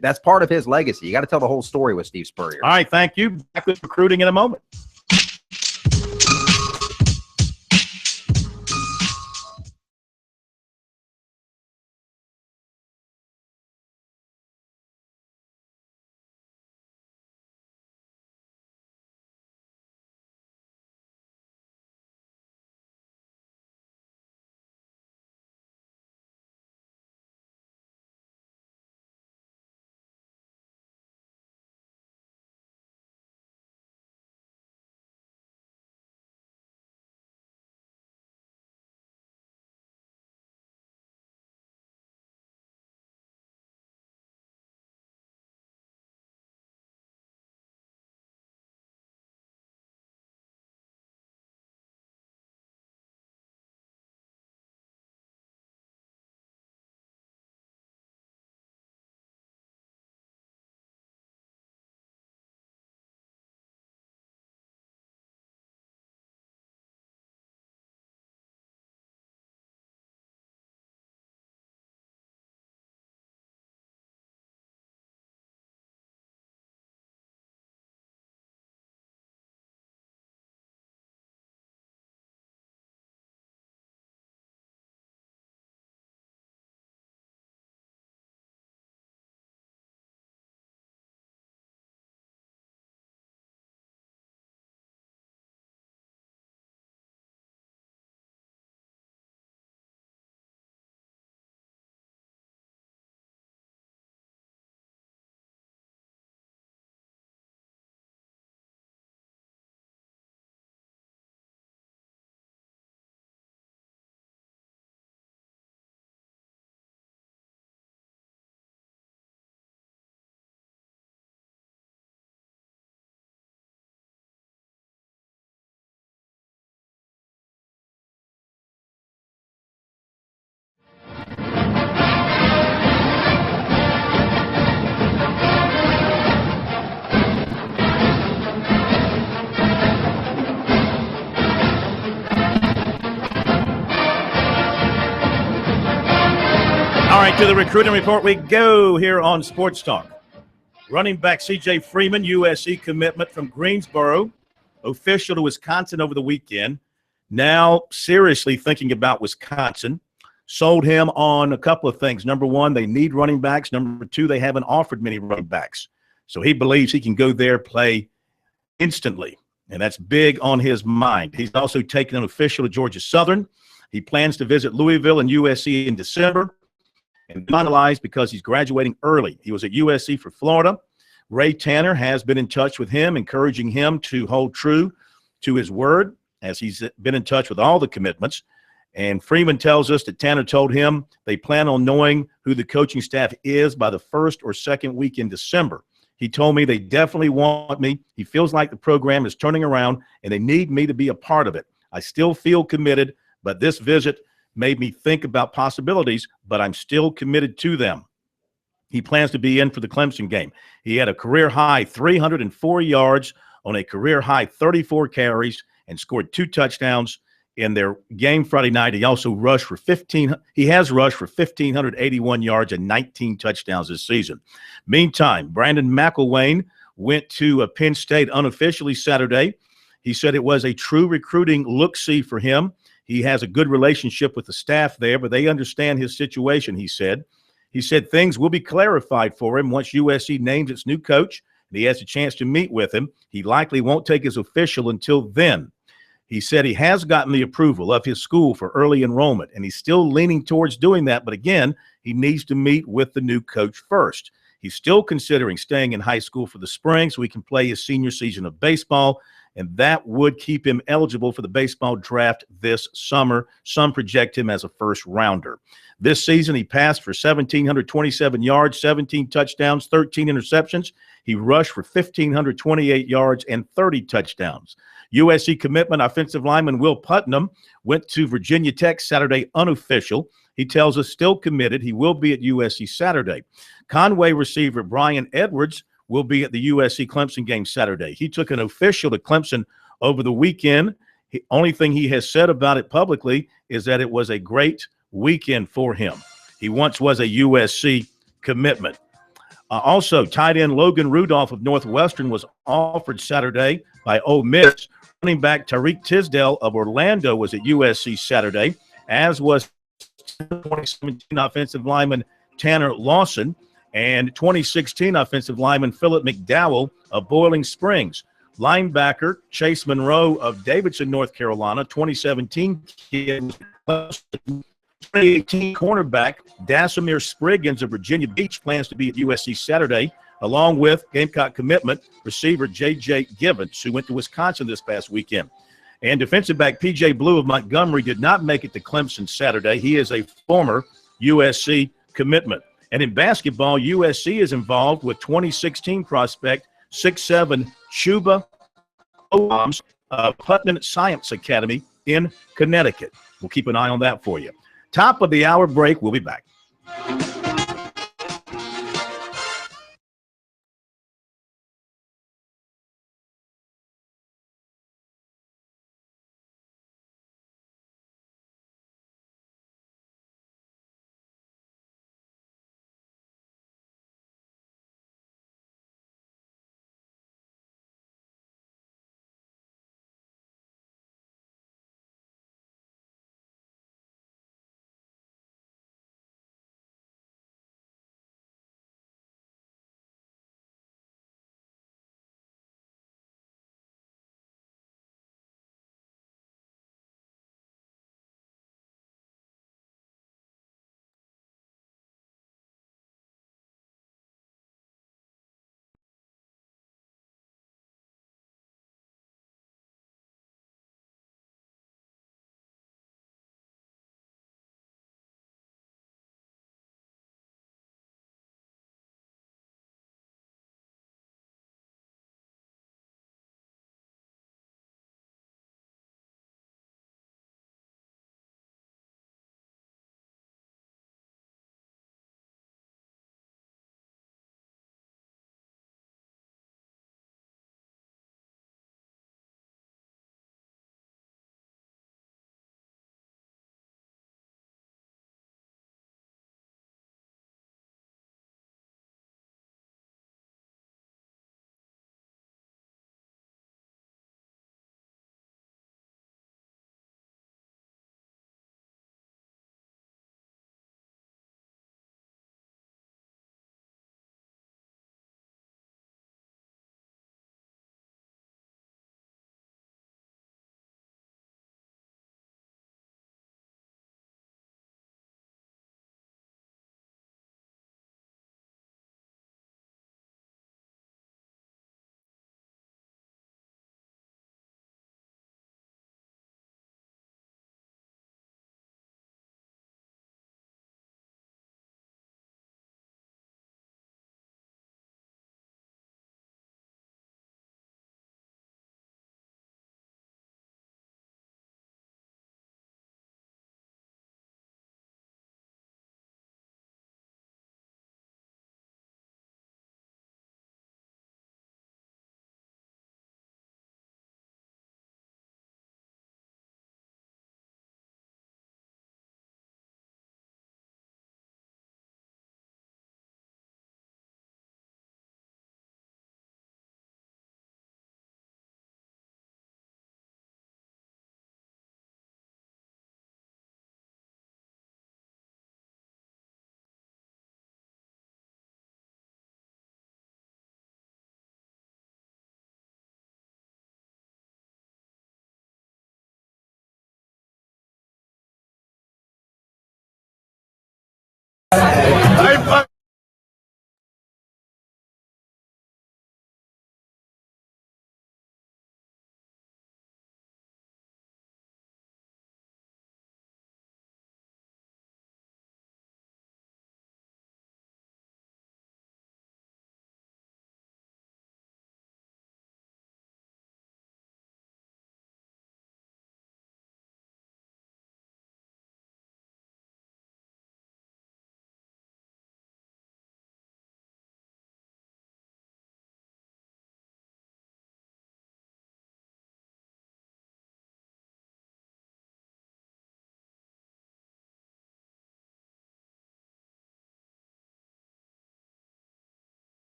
That's part of his legacy. You got to tell the whole story with Steve Spurrier. All right, thank you. Back with recruiting in a moment. right, to the recruiting report we go here on Sports Talk. Running back C.J. Freeman, USC commitment from Greensboro, official to Wisconsin over the weekend. Now seriously thinking about Wisconsin. Sold him on a couple of things. Number one, they need running backs. Number two, they haven't offered many running backs. So he believes he can go there, play instantly, and that's big on his mind. He's also taken an official to Georgia Southern. He plans to visit Louisville and USC in December and finalized because he's graduating early. He was at USC for Florida. Ray Tanner has been in touch with him, encouraging him to hold true to his word as he's been in touch with all the commitments. And Freeman tells us that Tanner told him they plan on knowing who the coaching staff is by the first or second week in December. He told me they definitely want me. He feels like the program is turning around and they need me to be a part of it. I still feel committed, but this visit made me think about possibilities, but I'm still committed to them. He plans to be in for the Clemson game. He had a career-high 304 yards on a career-high 34 carries and scored 2 touchdowns in their game Friday night. He also rushed for 1,581 yards and 19 touchdowns this season. Meantime, Brandon McElwain went to Penn State unofficially Saturday. He said it was a true recruiting look-see for him. He has a good relationship with the staff there, but they understand his situation, he said. He said things will be clarified for him once USC names its new coach and he has a chance to meet with him. He likely won't take his official until then. He said he has gotten the approval of his school for early enrollment, and he's still leaning towards doing that. But again, he needs to meet with the new coach first. He's still considering staying in high school for the spring so he can play his senior season of baseball, and that would keep him eligible for the baseball draft this summer. Some project him as a first rounder. This season, he passed for 1,727 yards, 17 touchdowns, 13 interceptions. He rushed for 1,528 yards and 30 touchdowns. USC commitment offensive lineman Will Putnam went to Virginia Tech Saturday unofficial. He tells us still committed. He will be at USC Saturday. Conway receiver Brian Edwards will be at the USC Clemson game Saturday. He took an official to Clemson over the weekend. The only thing he has said about it publicly is that it was a great weekend for him. He once was a USC commitment. Also, tight end Logan Rudolph of Northwestern was offered Saturday by Ole Miss. Running back Tariq Tisdale of Orlando was at USC Saturday, as was 2017 offensive lineman Tanner Lawson and 2016 offensive lineman Philip McDowell of Boiling Springs. Linebacker Chase Monroe of Davidson, North Carolina, 2017 kid. 2018 cornerback Dasamir Spriggins of Virginia Beach plans to be at USC Saturday, along with Gamecock commitment receiver J.J. Givens, who went to Wisconsin this past weekend. And defensive back P.J. Blue of Montgomery did not make it to Clemson Saturday. He is a former USC commitment. And in basketball, USC is involved with 2016 prospect 6'7" Chuba Obams of Putnam Science Academy in Connecticut. We'll keep an eye on that for you. Top of the hour break. We'll be back.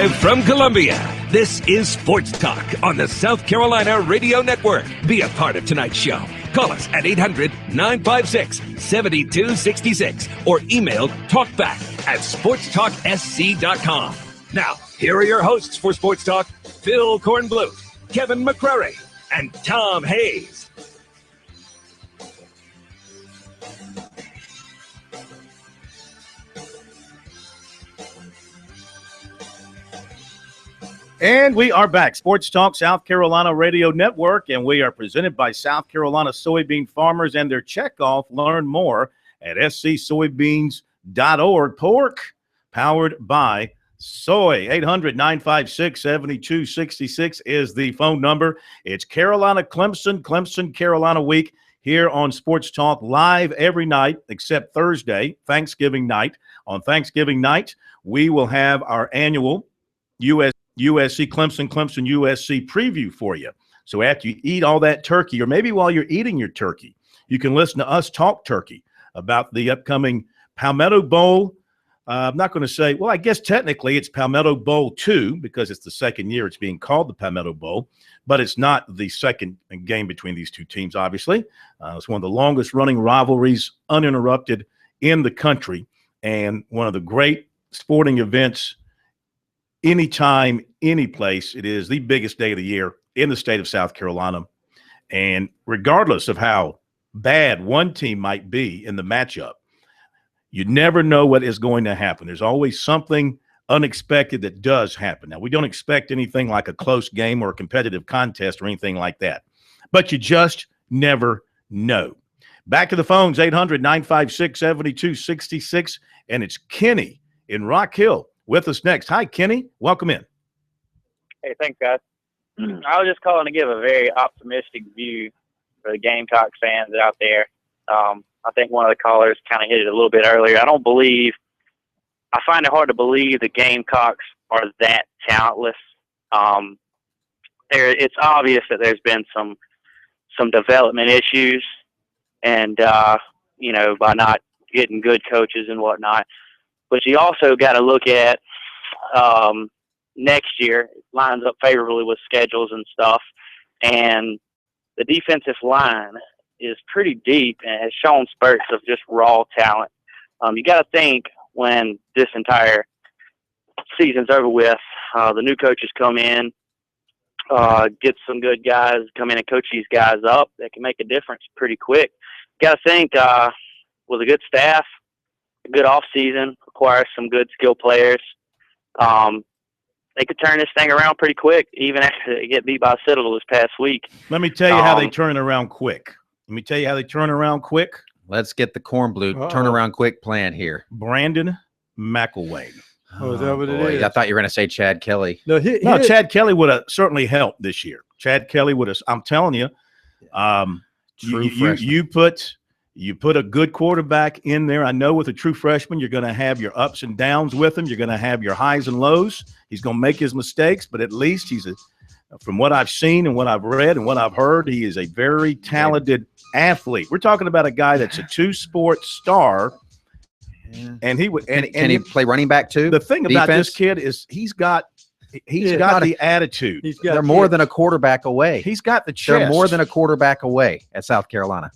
Live from Columbia, this is Sports Talk on the South Carolina Radio Network. Be a part of tonight's show. Call us at 800-956-7266 or email talkback@sportstalksc.com. Now, here are your hosts for Sports Talk, Phil Kornbluth, Kevin McCrary, and Tom Hayes. And we are back. Sports Talk South Carolina Radio Network, and we are presented by South Carolina soybean farmers and their checkoff. Learn more at scsoybeans.org. Pork powered by soy. 800-956-7266 is the phone number. It's Carolina Clemson Carolina week here on Sports Talk, live every night except Thursday, Thanksgiving night. On Thanksgiving night, we will have our annual USC Clemson USC preview for you. So after you eat all that turkey, or maybe while you're eating your turkey, you can listen to us talk turkey about the upcoming Palmetto Bowl. I'm not going to say, well, I guess technically it's Palmetto Bowl 2 because it's the second year it's being called the Palmetto Bowl, but it's not the second game between these two teams, obviously. It's one of the longest running rivalries uninterrupted in the country and one of the great sporting events anytime, any place. It is the biggest day of the year in the state of South Carolina. And regardless of how bad one team might be in the matchup, you never know what is going to happen. There's always something unexpected that does happen. Now, we don't expect anything like a close game or a competitive contest or anything like that, but you just never know. Back to the phones, 800-956-7266, and it's Kenny in Rock Hill with us next. Hi, Kenny. Welcome in. Hey, thanks, guys. I was just calling to give a very optimistic view for the Gamecock fans out there. I think one of the callers kind of hit it a little bit earlier. I find it hard to believe the Gamecocks are that talentless. It's obvious that there's been some development issues, and by not getting good coaches and whatnot. But you also got to look at next year. It lines up favorably with schedules and stuff. And the defensive line is pretty deep and has shown spurts of just raw talent. You got to think when this entire season's over with, the new coaches come in, get some good guys, come in and coach these guys up. That can make a difference pretty quick. You got to think with a good staff, a good off season, requires some good skill players. They could turn this thing around pretty quick, even after they get beat by Citadel this past week. Let me tell you how they turn it around quick. Let's get the Kornbluth turnaround quick plan here. Brandon McElwain. Oh, is that what it is? I thought you were going to say Chad Kelly. No, Chad Kelly would have certainly helped this year. Chad Kelly would have. I'm telling you, you put a good quarterback in there. I know with a true freshman, you're going to have your ups and downs with him. You're going to have your highs and lows. He's going to make his mistakes, but at least from what I've seen and what I've read and what I've heard, he is a very talented athlete. We're talking about a guy that's a two-sport star. And he would. Can he play running back too? The thing about this kid is he's got the attitude. They're more than a quarterback away. He's got the chest. They're more than a quarterback away at South Carolina.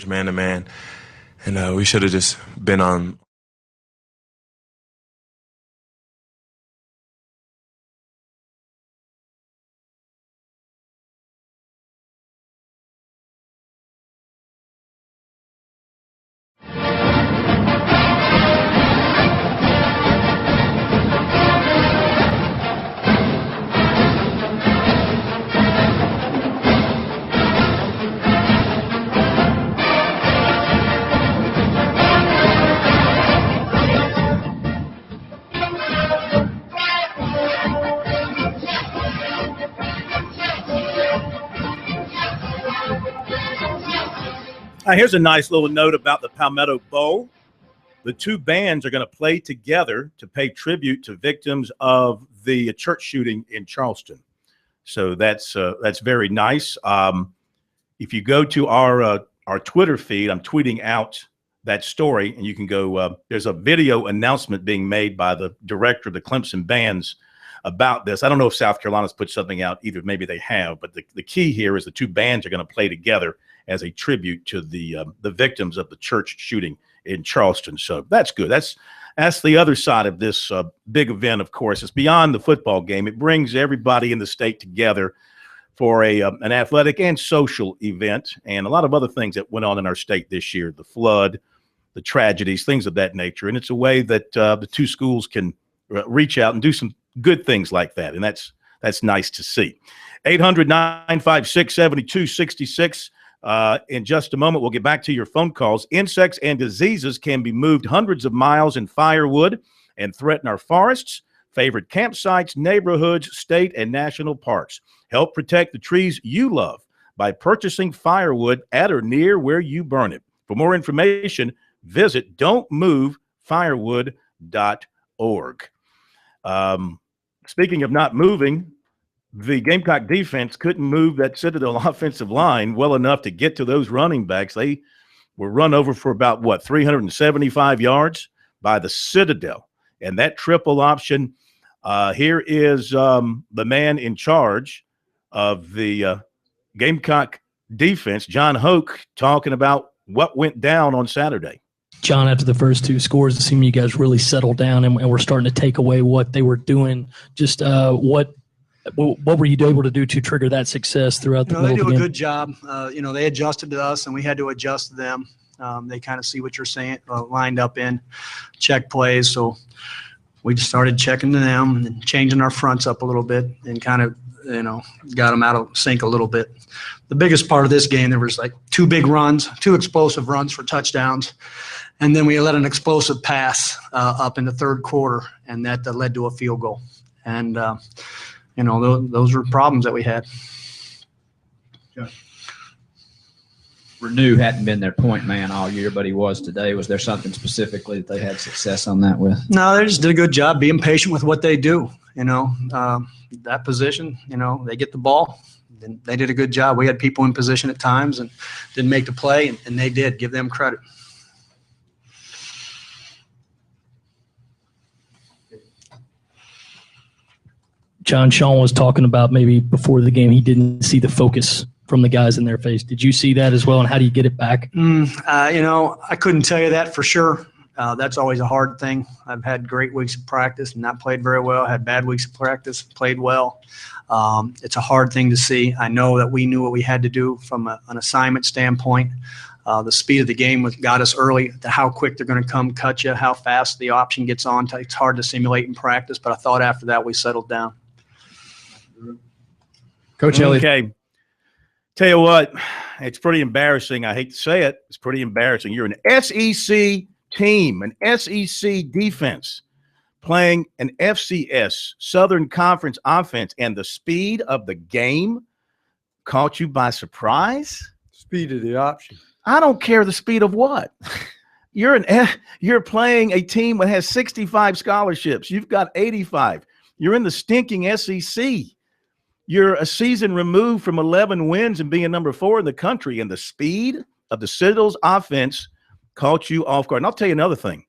man to man, and we should have just been on. Here's a nice little note about the Palmetto Bowl. The two bands are going to play together to pay tribute to victims of the church shooting in Charleston. So that's very nice. If you go to our Twitter feed, I'm tweeting out that story, and you can go. There's a video announcement being made by the director of the Clemson bands about this. I don't know if South Carolina's put something out either. Maybe they have, but the key here is the two bands are going to play together as a tribute to the victims of the church shooting in Charleston. So that's good. That's the other side of this big event, of course. It's beyond the football game. It brings everybody in the state together for an athletic and social event, and a lot of other things that went on in our state this year, the flood, the tragedies, things of that nature. And it's a way that the two schools can reach out and do some good things like that, and that's nice to see. 800-956-7266. In just a moment, we'll get back to your phone calls. Insects and diseases can be moved hundreds of miles in firewood and threaten our forests, favorite campsites, neighborhoods, state and national parks. Help protect the trees you love by purchasing firewood at or near where you burn it. For more information, visit don'tmovefirewood.org. Speaking of not moving, the Gamecock defense couldn't move that Citadel offensive line well enough to get to those running backs. They were run over for about, 375 yards by the Citadel. And that triple option, here is the man in charge of the Gamecock defense, John Hoke, talking about what went down on Saturday. John, after the first two scores, it seemed you guys really settled down and were starting to take away what they were doing. Just what were you able to do to trigger that success throughout the middle of the game? They do a good job. They adjusted to us, and we had to adjust to them. They kind of see what you're saying, lined up in check plays. So we just started checking to them and changing our fronts up a little bit and kind of, got them out of sync a little bit. The biggest part of this game, there was like two explosive runs for touchdowns. And then we let an explosive pass up in the third quarter, and that led to a field goal. And, those were problems that we had. Renew hadn't been their point man all year, but he was today. Was there something specifically that they had success on that with? No, they just did a good job being patient with what they do. That position, they get the ball. And they did a good job. We had people in position at times and didn't make the play, and they did. Give them credit. John, Sean was talking about maybe before the game he didn't see the focus from the guys in their face. Did you see that as well, and how do you get it back? I couldn't tell you that for sure. That's always a hard thing. I've had great weeks of practice and not played very well. Had bad weeks of practice, played well. It's a hard thing to see. I know that we knew what we had to do from an assignment standpoint. The speed of the game got us early to how quick they're going to come cut you, how fast the option gets on. It's hard to simulate in practice, but I thought after that we settled down. Coach Elliott. Okay. Tell you what, it's pretty embarrassing. I hate to say it. It's pretty embarrassing. You're an SEC team, an SEC defense, playing an FCS, Southern Conference offense, and the speed of the game caught you by surprise? Speed of the option. I don't care the speed of what. You're playing a team that has 65 scholarships. You've got 85. You're in the stinking SEC. You're a season removed from 11 wins and being number 4 in the country, and the speed of the Citadel's offense caught you off guard. And I'll tell you another thing.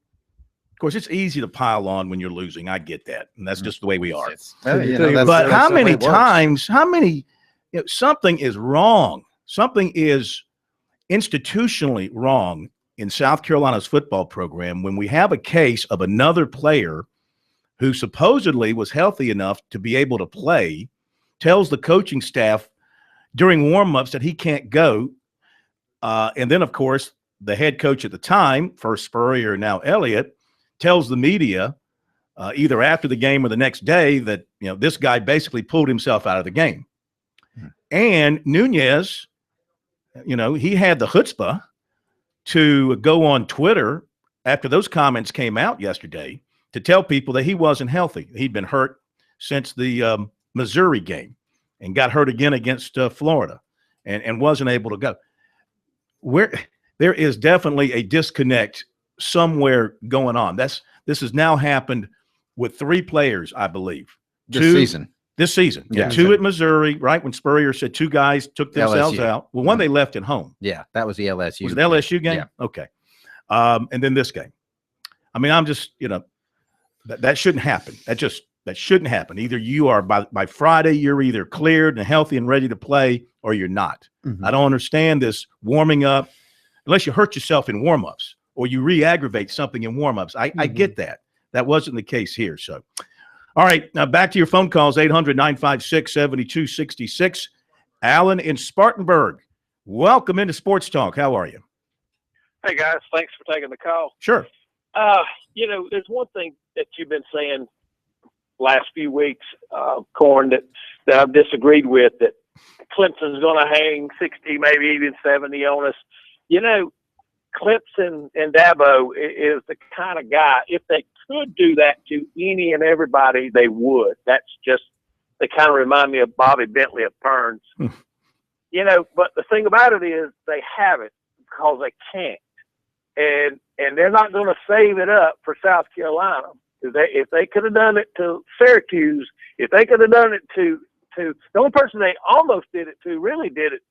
Of course, it's easy to pile on when you're losing. I get that, and that's just the way we are. But how many times, something is wrong. Something is institutionally wrong in South Carolina's football program when we have a case of another player who supposedly was healthy enough to be able to play, tells the coaching staff during warmups that he can't go. And then, of course, the head coach at the time, first Spurrier, now Elliott, tells the media either after the game or the next day that, this guy basically pulled himself out of the game. And Nunez, he had the chutzpah to go on Twitter after those comments came out yesterday to tell people that he wasn't healthy. He'd been hurt since the Missouri game and got hurt again against Florida and wasn't able to go. There is definitely a disconnect somewhere going on. This has now happened with 3 players, I believe. This season. Yeah. 2 at Missouri, right? When Spurrier said 2 guys took themselves out. Well, one they left at home. Yeah, that was the LSU. Was it the LSU game? Yeah. Okay. And then this game. I mean, I'm just, that shouldn't happen. That shouldn't happen. Either you are by Friday, you're either cleared and healthy and ready to play, or you're not. Mm-hmm. I don't understand this warming up, unless you hurt yourself in warmups or you re-aggravate something in warmups. I get that. That wasn't the case here. So, all right, now back to your phone calls, 800-956-7266. Alan in Spartanburg, welcome into Sports Talk. How are you? Hey, guys. Thanks for taking the call. Sure. There's one thing that you've been saying last few weeks, Corn, that I've disagreed with, that Clemson's going to hang 60, maybe even 70 on us. Clemson and Dabo is the kind of guy, if they could do that to any and everybody, they would. That's just, they kind of remind me of Bobby Bentley at Burns. But the thing about it is they haven't because they can't. And they're not going to save it up for South Carolina. If they could have done it to Syracuse, if they could have done it to the only person they almost did it to, really did it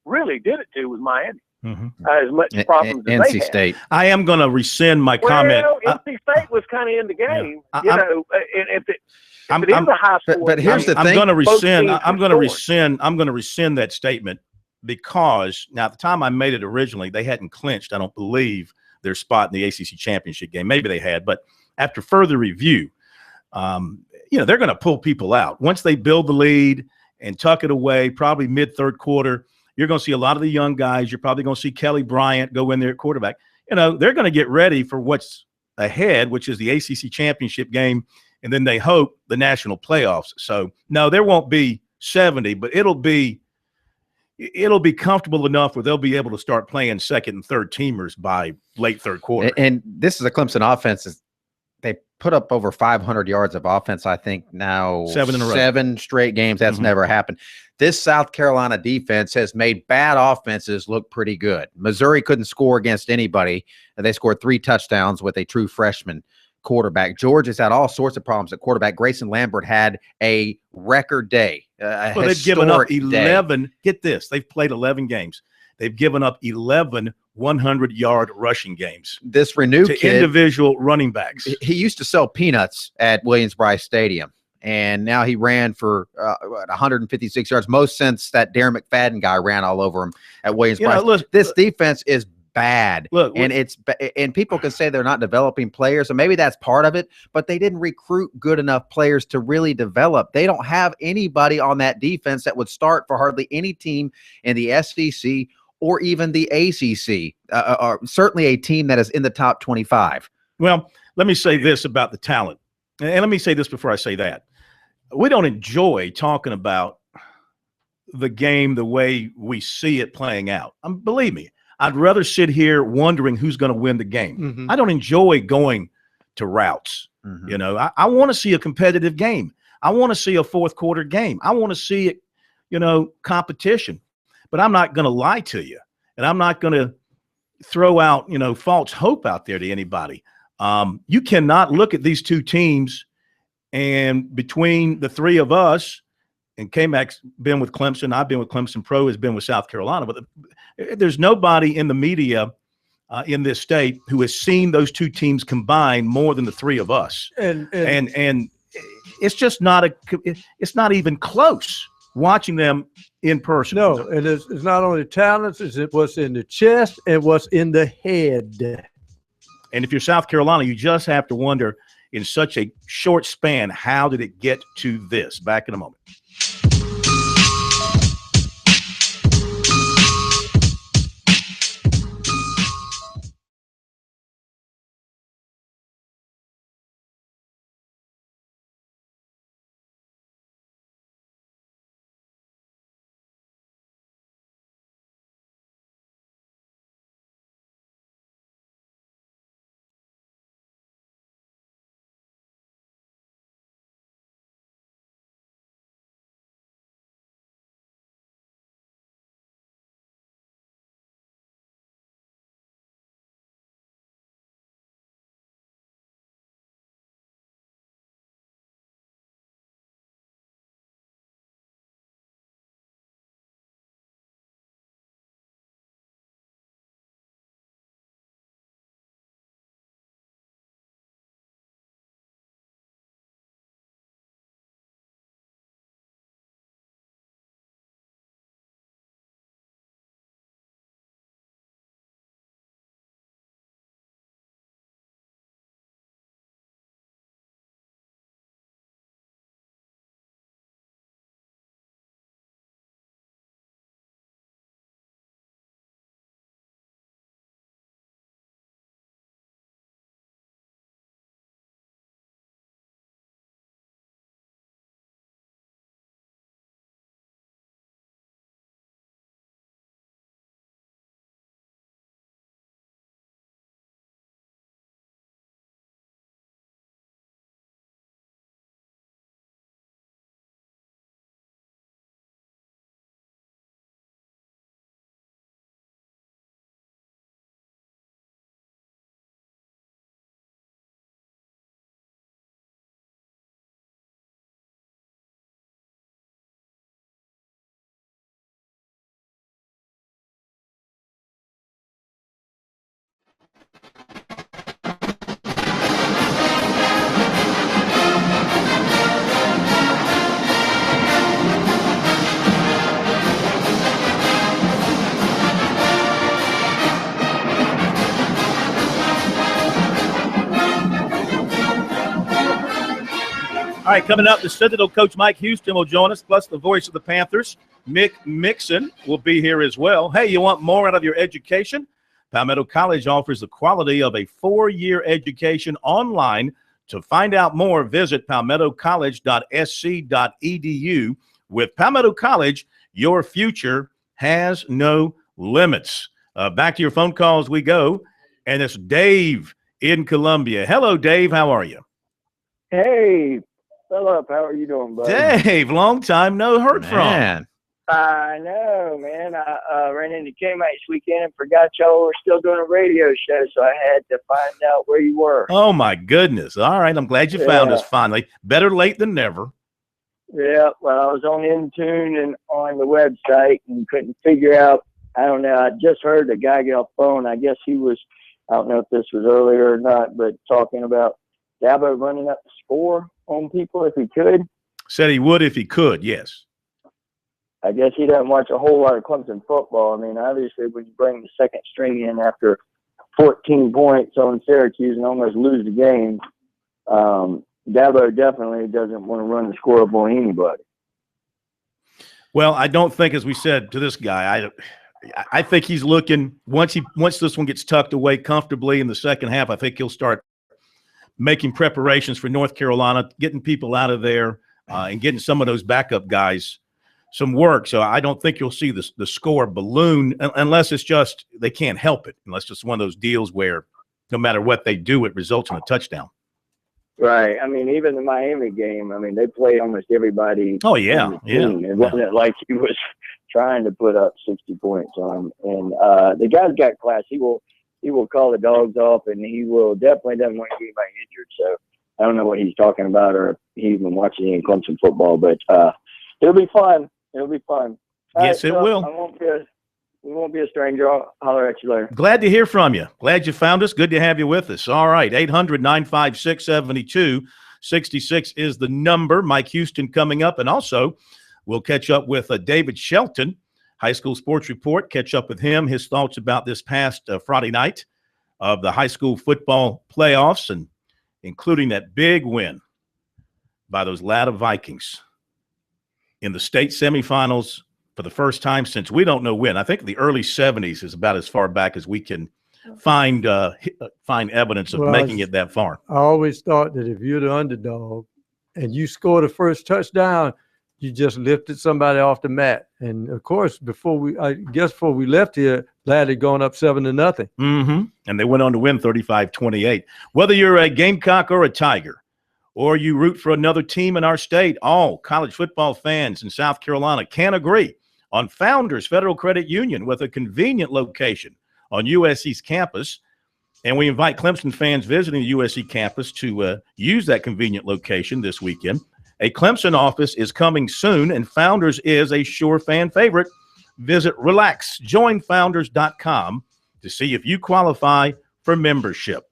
to was Miami. As much problems as NC they State. had. I am going to rescind my comment. NC State was kind of in the game. Yeah. If it is a high score, but here's the thing. I'm going to rescind that statement because now at the time I made it originally, they hadn't clinched, I don't believe, their spot in the ACC championship game. Maybe they had, but after further review, they're going to pull people out once they build the lead and tuck it away. Probably mid third quarter, you're going to see a lot of the young guys. You're probably going to see Kelly Bryant go in there at quarterback. They're going to get ready for what's ahead, which is the ACC championship game, and then they hope the national playoffs. So no, there won't be 70, but it'll be comfortable enough where they'll be able to start playing second and third teamers by late third quarter. And this is a Clemson offense. They put up over 500 yards of offense, I think now 7 in a row. 7 straight games. That's never happened. This South Carolina defense has made bad offenses look pretty good. Missouri couldn't score against anybody, and they scored 3 touchdowns with a true freshman quarterback. Georgia's had all sorts of problems at quarterback. Grayson Lambert had a record day. They've given up 11. Day. Get this. They've played 11 games. They've given up 11 100-yard rushing games. This Renew to kid, individual running backs. He used to sell peanuts at Williams-Brice Stadium, and now he ran for 156 yards, most since that Darren McFadden guy ran all over him at Williams-Brice. This defense is bad. And people can say they're not developing players, and maybe that's part of it, but they didn't recruit good enough players to really develop. They don't have anybody on that defense that would start for hardly any team in the SEC or even the ACC, or certainly a team that is in the top 25. Well, let me say this about the talent. And let me say this before I say that. We don't enjoy talking about the game the way we see it playing out. Believe me, I'd rather sit here wondering who's going to win the game. I don't enjoy going to routes. I want to see a competitive game. I want to see a fourth quarter game. I want to see it, competition. But I'm not going to lie to you, and I'm not going to throw out, false hope out there to anybody. You cannot look at these two teams, and between the three of us, and K-Mac's been with Clemson, I've been with Clemson, Pro has been with South Carolina, but there's nobody in the media in this state who has seen those two teams combined more than the three of us. And it's just not it's not even close. watching them in person. No, and it's not only talents, it's what's in the chest and what's in the head. And if you're South Carolina, you just have to wonder, in such a short span, how did it get to this? Back in a moment. All right, coming up, the Citadel coach Mike Houston will join us, plus the voice of the Panthers, Mick Mixon, will be here as well. Hey, you want more out of your education? Palmetto College offers the quality of a 4-year education online. To find out more, visit palmettocollege.sc.edu. With Palmetto College, your future has no limits. Back to your phone calls we go, and it's Dave in Columbia. Hello, Dave. How are you? Hey, Philip, how are you doing, buddy? Dave, long time no heard from. I know, man. I ran into K-Max this weekend and forgot y'all were still doing a radio show, so I had to find out where you were. Oh, my goodness. All right, I'm glad you found us finally. Better late than never. Yeah, well, I was on Intune and on the website and couldn't figure out, I don't know, I just heard the guy get off the phone. I guess he was, I don't know if this was earlier or not, but talking about Dabo running up the score on people if he could. Said he would if he could, yes. I guess he doesn't watch a whole lot of Clemson football. I mean, obviously, when you bring the second string in after 14 points on Syracuse and almost lose the game, Dabo definitely doesn't want to run the score up on anybody. Well, I don't think, as we said to this guy, I think he's looking, once this one gets tucked away comfortably in the second half, I think he'll start making preparations for North Carolina, getting people out of there, and getting some of those backup guys some work. So I don't think you'll see the score balloon unless it's just they can't help it, unless it's one of those deals where no matter what they do, it results in a touchdown. Right. I mean, even the Miami game, I mean, they played almost everybody. Oh, yeah. On the team. It wasn't like he was trying to put up 60 points on them. And the guy's got class. He will call the dogs off, and he will definitely doesn't want to get anybody injured. So I don't know what he's talking about or if he's even watching any Clemson football, but it'll be fun. It'll be fun. Yes, it will. We won't be a stranger. I'll holler at you later. Glad to hear from you. Glad you found us. Good to have you with us. All right, 800-956-7266 is the number. Mike Houston coming up, and also We'll catch up with David Shelton, High School Sports Report, catch up with him, his thoughts about this past Friday night of the high school football playoffs, and including that big win by those Latta Vikings in the state semifinals for the first time since we don't know when. I think the early 70s is about as far back as we can find evidence of making it that far. I always thought that if you're the underdog and you score the first touchdown, you just lifted somebody off the mat. And of course, before we left here, Ladd had gone up 7-0. Mm-hmm. And they went on to win 35-28. Whether you're a Gamecock or a Tiger, or you root for another team in our state, all college football fans in South Carolina can agree on Founders Federal Credit Union with a convenient location on USC's campus. And we invite Clemson fans visiting the USC campus to use that convenient location this weekend. A Clemson office is coming soon, and Founders is a sure fan favorite. Visit relaxjoinfounders.com to see if you qualify for membership.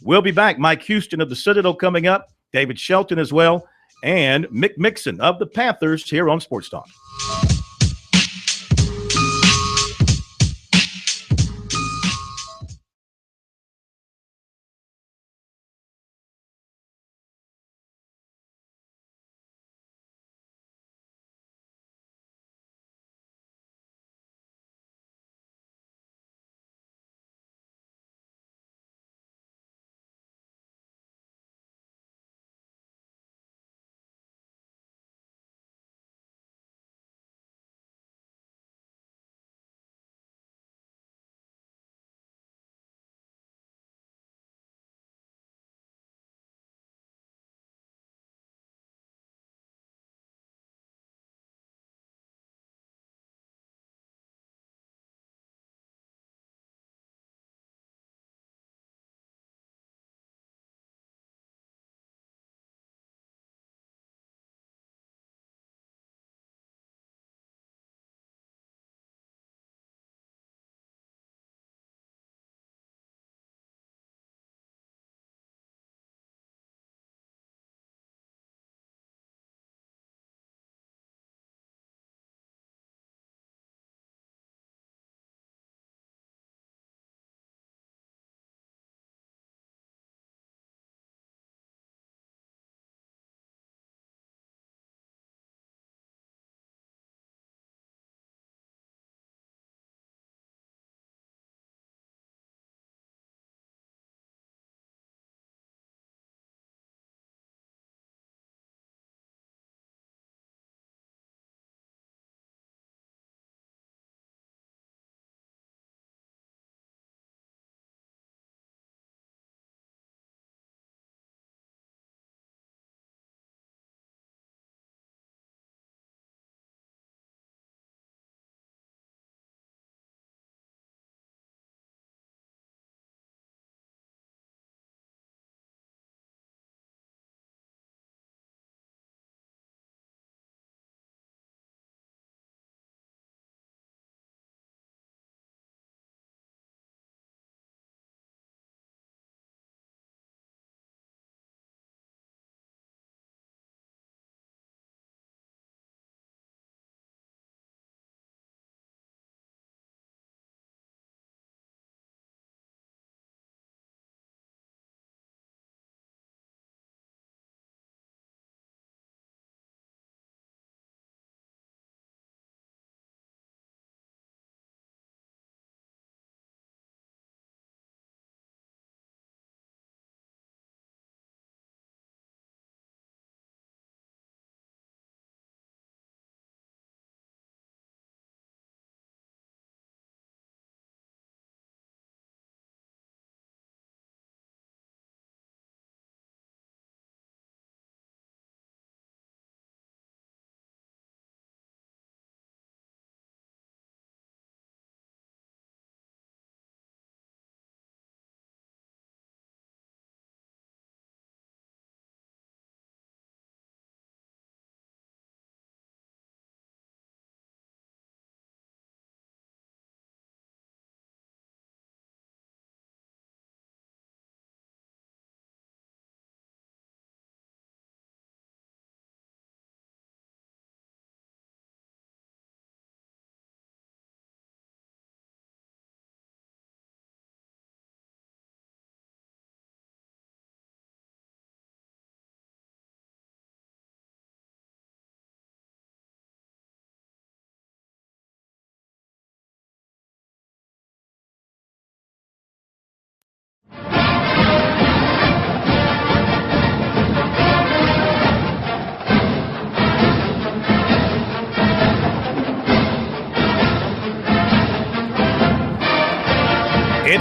We'll be back. Mike Houston of the Citadel coming up, David Shelton as well, and Mick Mixon of the Panthers here on Sports Talk.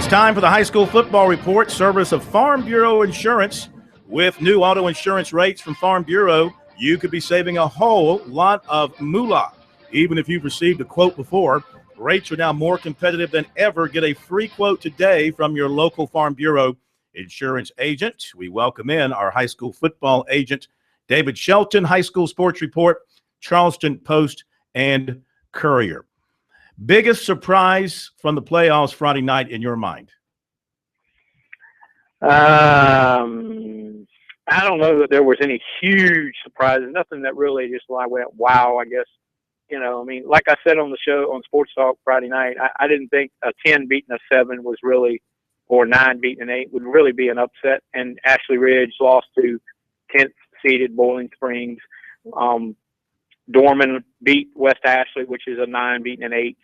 It's time for the high school football report, service of Farm Bureau Insurance. With new auto insurance rates from Farm Bureau, you could be saving a whole lot of moolah. Even if you've received a quote before, rates are now more competitive than ever. Get a free quote today from your local Farm Bureau insurance agent. We welcome in our high school football agent, David Shelton, High School Sports Report, Charleston Post, and Courier. Biggest surprise from the playoffs Friday night in your mind? I don't know that there was any huge surprises. Nothing that really just like went, wow, I guess. You know, I mean, like I said on the show on Sports Talk Friday night, I didn't think a 10 beating a 7 was really, or 9 beating an 8 would really be an upset. And Ashley Ridge lost to 10th seeded Boiling Springs. Dorman beat West Ashley, which is a 9 beating an 8.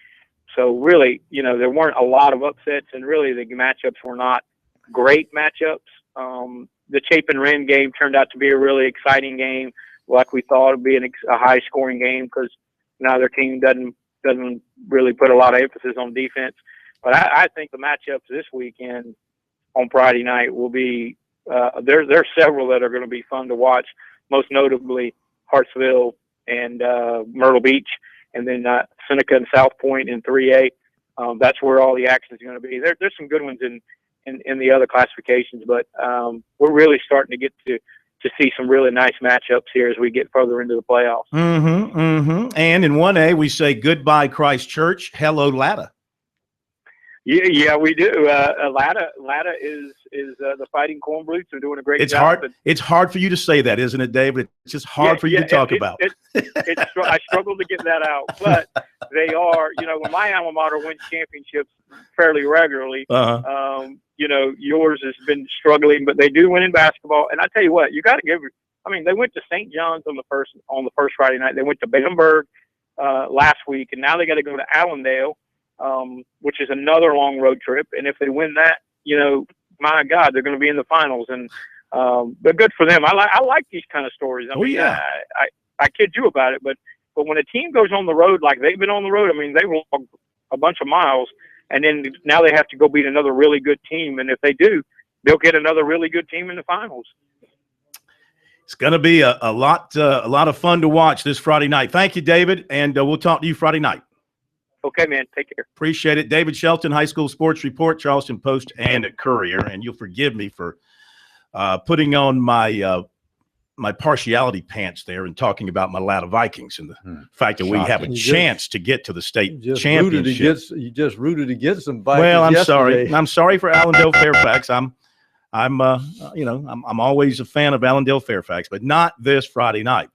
So really, you know, there weren't a lot of upsets, and really the matchups were not great matchups. The Chapin Wren game turned out to be a really exciting game, like we thought it would be a high-scoring game, because neither team doesn't really put a lot of emphasis on defense. But I think the matchups this weekend on Friday night will be there's several that are going to be fun to watch, most notably Hartsville and Myrtle Beach, and then Seneca and South Point in 3A. That's where all the action is going to be. There's some good ones in the other classifications, but we're really starting to get to see some really nice matchups here as we get further into the playoffs. And in 1A, we say goodbye Christ Church, hello Latta. Yeah, we do. Latta is the Fighting Corn Blues. They're doing a great job. It's hard for you to say that, isn't it, David? It's just hard for you to talk about. I struggle to get that out, but they are. You know, when my alma mater wins championships fairly regularly, you know, yours has been struggling, but they do win in basketball. And I tell you what, you got to give. I mean, they went to St. John's on the first Friday night. They went to Bamberg last week, and now they got to go to Allendale. Which is another long road trip. And if they win that, you know, my God, they're going to be in the finals. And but good for them. I like these kind of stories. I mean, I kid you about it, but when a team goes on the road like they've been on the road, I mean, they walk a bunch of miles, and then now they have to go beat another really good team. And if they do, they'll get another really good team in the finals. It's going to be a lot of fun to watch this Friday night. Thank you, David, and we'll talk to you Friday night. Okay, man. Take care. Appreciate it. David Shelton, High School Sports Report, Charleston Post, and Courier. And you'll forgive me for putting on my my partiality pants there and talking about my Latta Vikings and the fact that we have a chance to get to the state championship. You just rooted against some Vikings. Well, I'm yesterday. sorry. I'm sorry for Allendale Fairfax. I'm always a fan of Allendale Fairfax, but not this Friday night.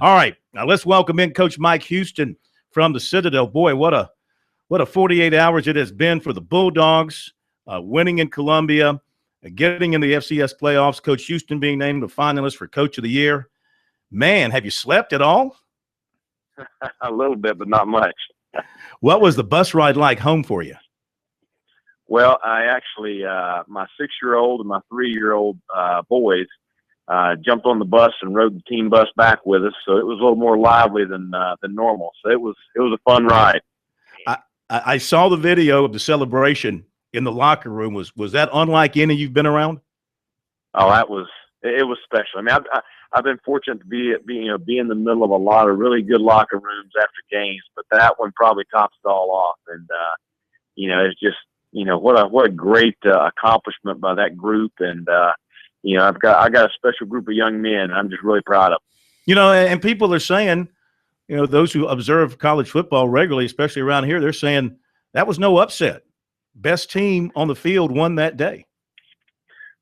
All right, now let's welcome in Coach Mike Houston from the Citadel. Boy, what a 48 hours it has been for the Bulldogs, winning in Columbia, getting in the FCS playoffs, Coach Houston being named a finalist for Coach of the Year. Man, have you slept at all? A little bit, but not much. What was the bus ride like home for you? Well, I actually, my 6-year-old and my 3-year-old boys jumped on the bus and rode the team bus back with us, so it was a little more lively than normal. So it was a fun ride. I saw the video of the celebration in the locker room. Was that unlike any you've been around? Oh, it was special. I mean, I've been fortunate to be in the middle of a lot of really good locker rooms after games, but that one probably tops it all off. And it's just what a great accomplishment by that group. And I got a special group of young men. I'm just really proud of them. And people are saying, those who observe college football regularly, especially around here, they're saying that was no upset. Best team on the field won that day.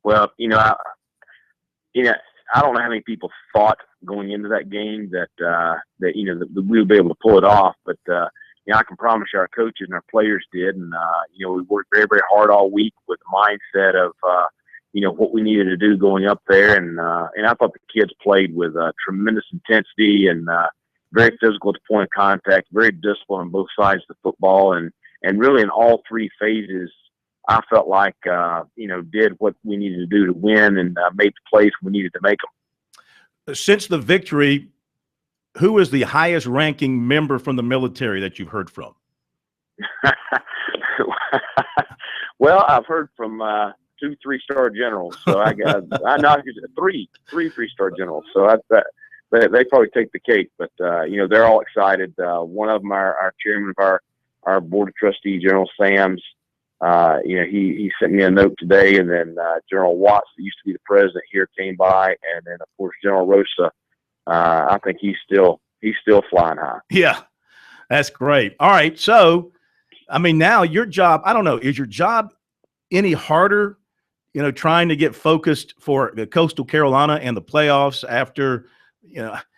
Well, I don't know how many people thought going into that game that we would be able to pull it off, but I can promise you our coaches and our players did, and we worked very, very hard all week with the mindset of what we needed to do going up there, and I thought the kids played with tremendous intensity and very physical at the point of contact, very disciplined on both sides of the football, and really in all three phases, I felt like did what we needed to do to win and made the plays we needed to make them. Since the victory, who is the highest ranking member from the military that you've heard from? Well, I've heard from 2 3-star generals, so I got three 3-star generals. So they probably take the cake, but they're all excited. One of them, our chairman of our board of trustees, General Sams, he sent me a note today, and then General Watts, that used to be the president here, came by, and then of course General Rosa. I think he's still flying high. Yeah, that's great. All right, so I mean, now your job, I don't know, is your job any harder, trying to get focused for the Coastal Carolina and the playoffs after,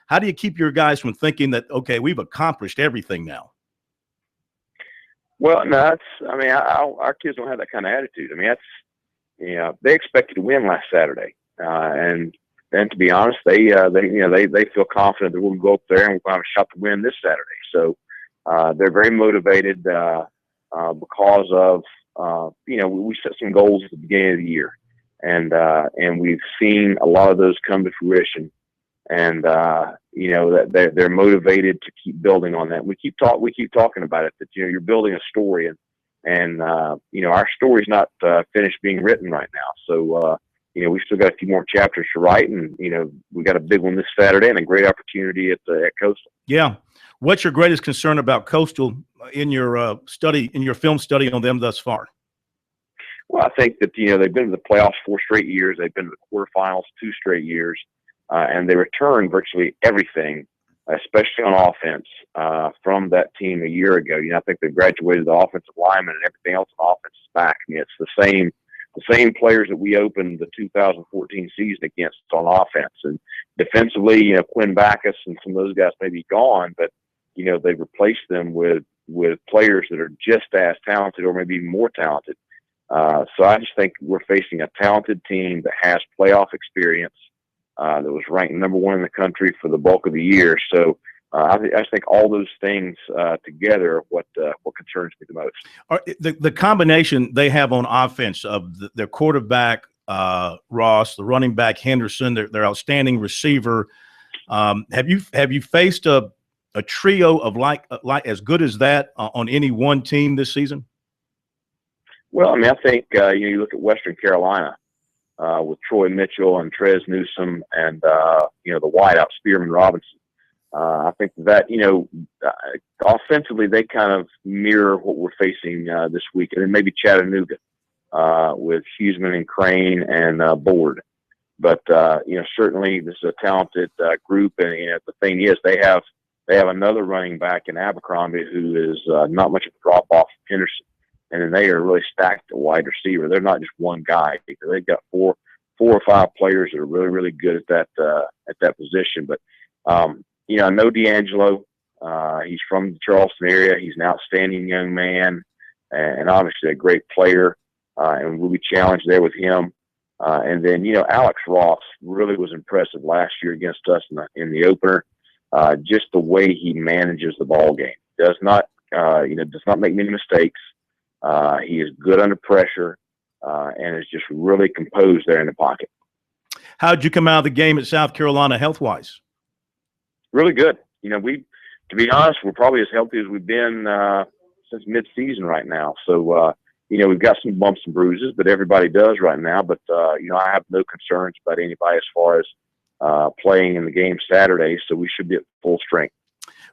how do you keep your guys from thinking that, okay, we've accomplished everything now? Well, no, our kids don't have that kind of attitude. I mean, they expected to win last Saturday. And to be honest, they feel confident that we'll go up there and we'll have a shot to win this Saturday. So, they're very motivated, because of, we set some goals at the beginning of the year, and we've seen a lot of those come to fruition, and that they're motivated to keep building on that. We keep talking about it, that you're building a story, and our story's not finished being written right now. So we've still got a few more chapters to write, and we got a big one this Saturday and a great opportunity at Coastal. Yeah. What's your greatest concern about Coastal in your film study on them thus far? Well, I think that they've been to the playoffs 4 straight years. They've been to the quarterfinals 2 straight years, and they return virtually everything, especially on offense, from that team a year ago. I think they've graduated the offensive lineman, and everything else on offense is back. I mean, it's the same players that we opened the 2014 season against on offense. And defensively, Quinn Backus and some of those guys may be gone, but they've replaced them with players that are just as talented or maybe even more talented. So I just think we're facing a talented team that has playoff experience, that was ranked #1 in the country for the bulk of the year. So I just think all those things together are what concerns me the most. The combination they have on offense of their quarterback, Ross, the running back, Henderson, their outstanding receiver. Have you faced a trio of like as good as that on any one team this season? Well, I mean, I think you look at Western Carolina with Troy Mitchell and Trez Newsome and the wideout Spearman Robinson. I think that offensively they kind of mirror what we're facing this week, and then maybe Chattanooga with Huseman and Crane and Board. But certainly this is a talented group, and the thing is they have another running back in Abercrombie who is not much of a drop off from Henderson, and then they are really stacked at wide receiver. They're not just one guy. They've got four or five players that are really, really good at that position. But I know D'Angelo. He's from the Charleston area. He's an outstanding young man, and obviously a great player. And we'll be challenged there with him. And then Alex Ross really was impressive last year against us in the opener. Just the way he manages the ball game, does not make many mistakes. He is good under pressure, and is just really composed there in the pocket. How'd you come out of the game at South Carolina health-wise? Really good. To be honest, we're probably as healthy as we've been since mid-season right now. So, we've got some bumps and bruises, but everybody does right now. But, I have no concerns about anybody as far as playing in the game Saturday, so we should be at full strength.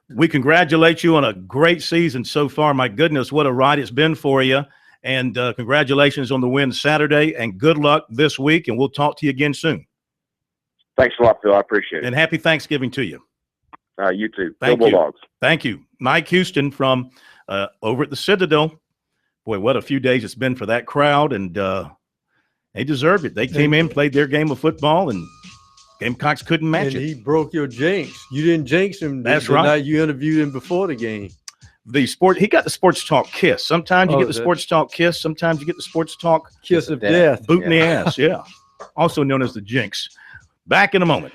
We congratulate you on a great season so far. My goodness, what a ride it's been for you. And congratulations on the win Saturday, and good luck this week, and we'll talk to you again soon. Thanks a lot, Phil. I appreciate it. And happy Thanksgiving to you. You too. Thank Go you. Bulldogs. Thank you. Mike Houston from over at the Citadel. Boy, what a few days it's been for that crowd, and they deserved it. They came in, played their game of football, and Gamecocks couldn't match it. And he broke your jinx. You didn't jinx him. That's right. Night you interviewed him before the game. He got the Sports Talk kiss. Sometimes you get the Sports Talk kiss. Sometimes you get the Sports Talk kiss of death. Boot in the ass, yeah. Also known as the jinx. Back in a moment.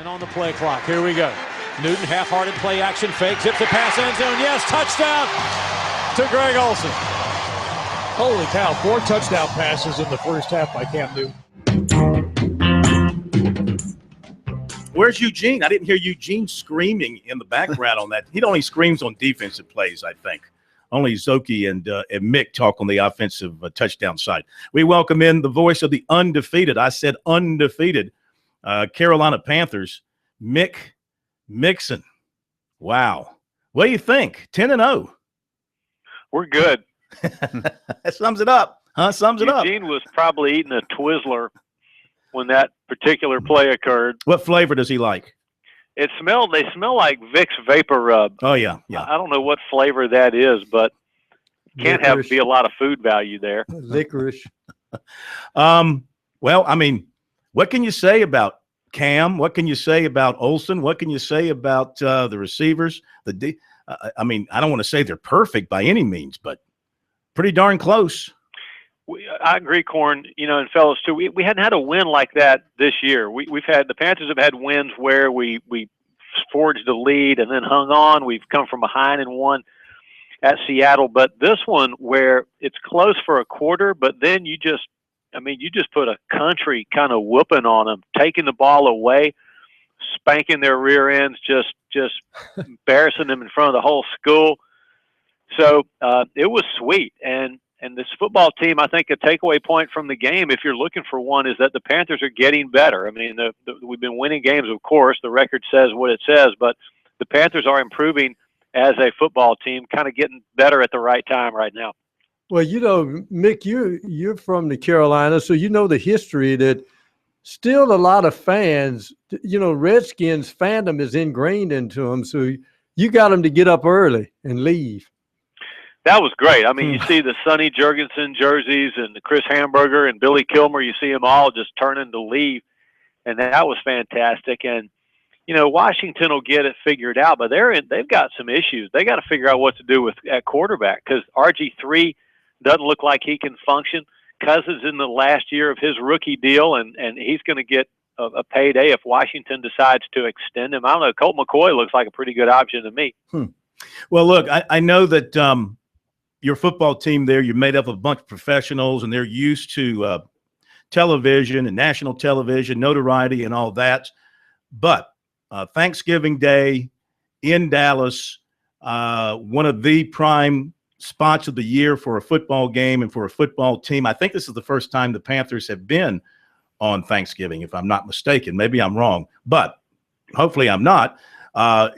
On the play clock. Here we go. Newton, half-hearted play action fake, zips the pass, end zone. Yes, touchdown to Greg Olsen. Holy cow, 4 touchdown passes in the first half by Cam Newton. Where's Eugene? I didn't hear Eugene screaming in the background on that. He only screams on defensive plays, I think. Only Zoki and Mick talk on the offensive touchdown side. We welcome in the voice of the undefeated. I said undefeated. Carolina Panthers, Mick Mixon. Wow. What do you think? 10-0. We're good. That sums it up. Sums it up. Eugene was probably eating a Twizzler when that particular play occurred. What flavor does he like? They smell like Vicks Vapor Rub. Oh, yeah. I don't know what flavor that is, but can't be a lot of food value there. Licorice. Well, I mean, what can you say about Cam? What can you say about Olsen? What can you say about the receivers? I mean, I don't want to say they're perfect by any means, but pretty darn close. I agree, Corn. And fellas too. We hadn't had a win like that this year. The Panthers have had wins where we forged the lead and then hung on. We've come from behind and won at Seattle, but this one where it's close for a quarter, but then you just put a country kind of whooping on them, taking the ball away, spanking their rear ends, just embarrassing them in front of the whole school. So it was sweet. And this football team, I think a takeaway point from the game, if you're looking for one, is that the Panthers are getting better. I mean, we've been winning games, of course. The record says what it says, but the Panthers are improving as a football team, kind of getting better at the right time right now. Well, Mick, you're from the Carolina, so you know the history that still a lot of fans, Redskins fandom is ingrained into them. So you got them to get up early and leave. That was great. I mean, you see the Sonny Jurgensen jerseys and the Chris Hamburger and Billy Kilmer. You see them all just turning to leave, and that was fantastic. And Washington will get it figured out, but they've got some issues. They got to figure out what to do at quarterback because RG3 doesn't look like he can function. Cousins in the last year of his rookie deal, and he's going to get a payday if Washington decides to extend him. I don't know. Colt McCoy looks like a pretty good option to me. Well, look, I know that your football team there, you're made up of a bunch of professionals, and they're used to television and national television, notoriety and all that. But Thanksgiving Day in Dallas, one of the prime spots of the year for a football game and for a football team. I think this is the first time the Panthers have been on Thanksgiving, if I'm not mistaken. Maybe I'm wrong, but hopefully I'm not.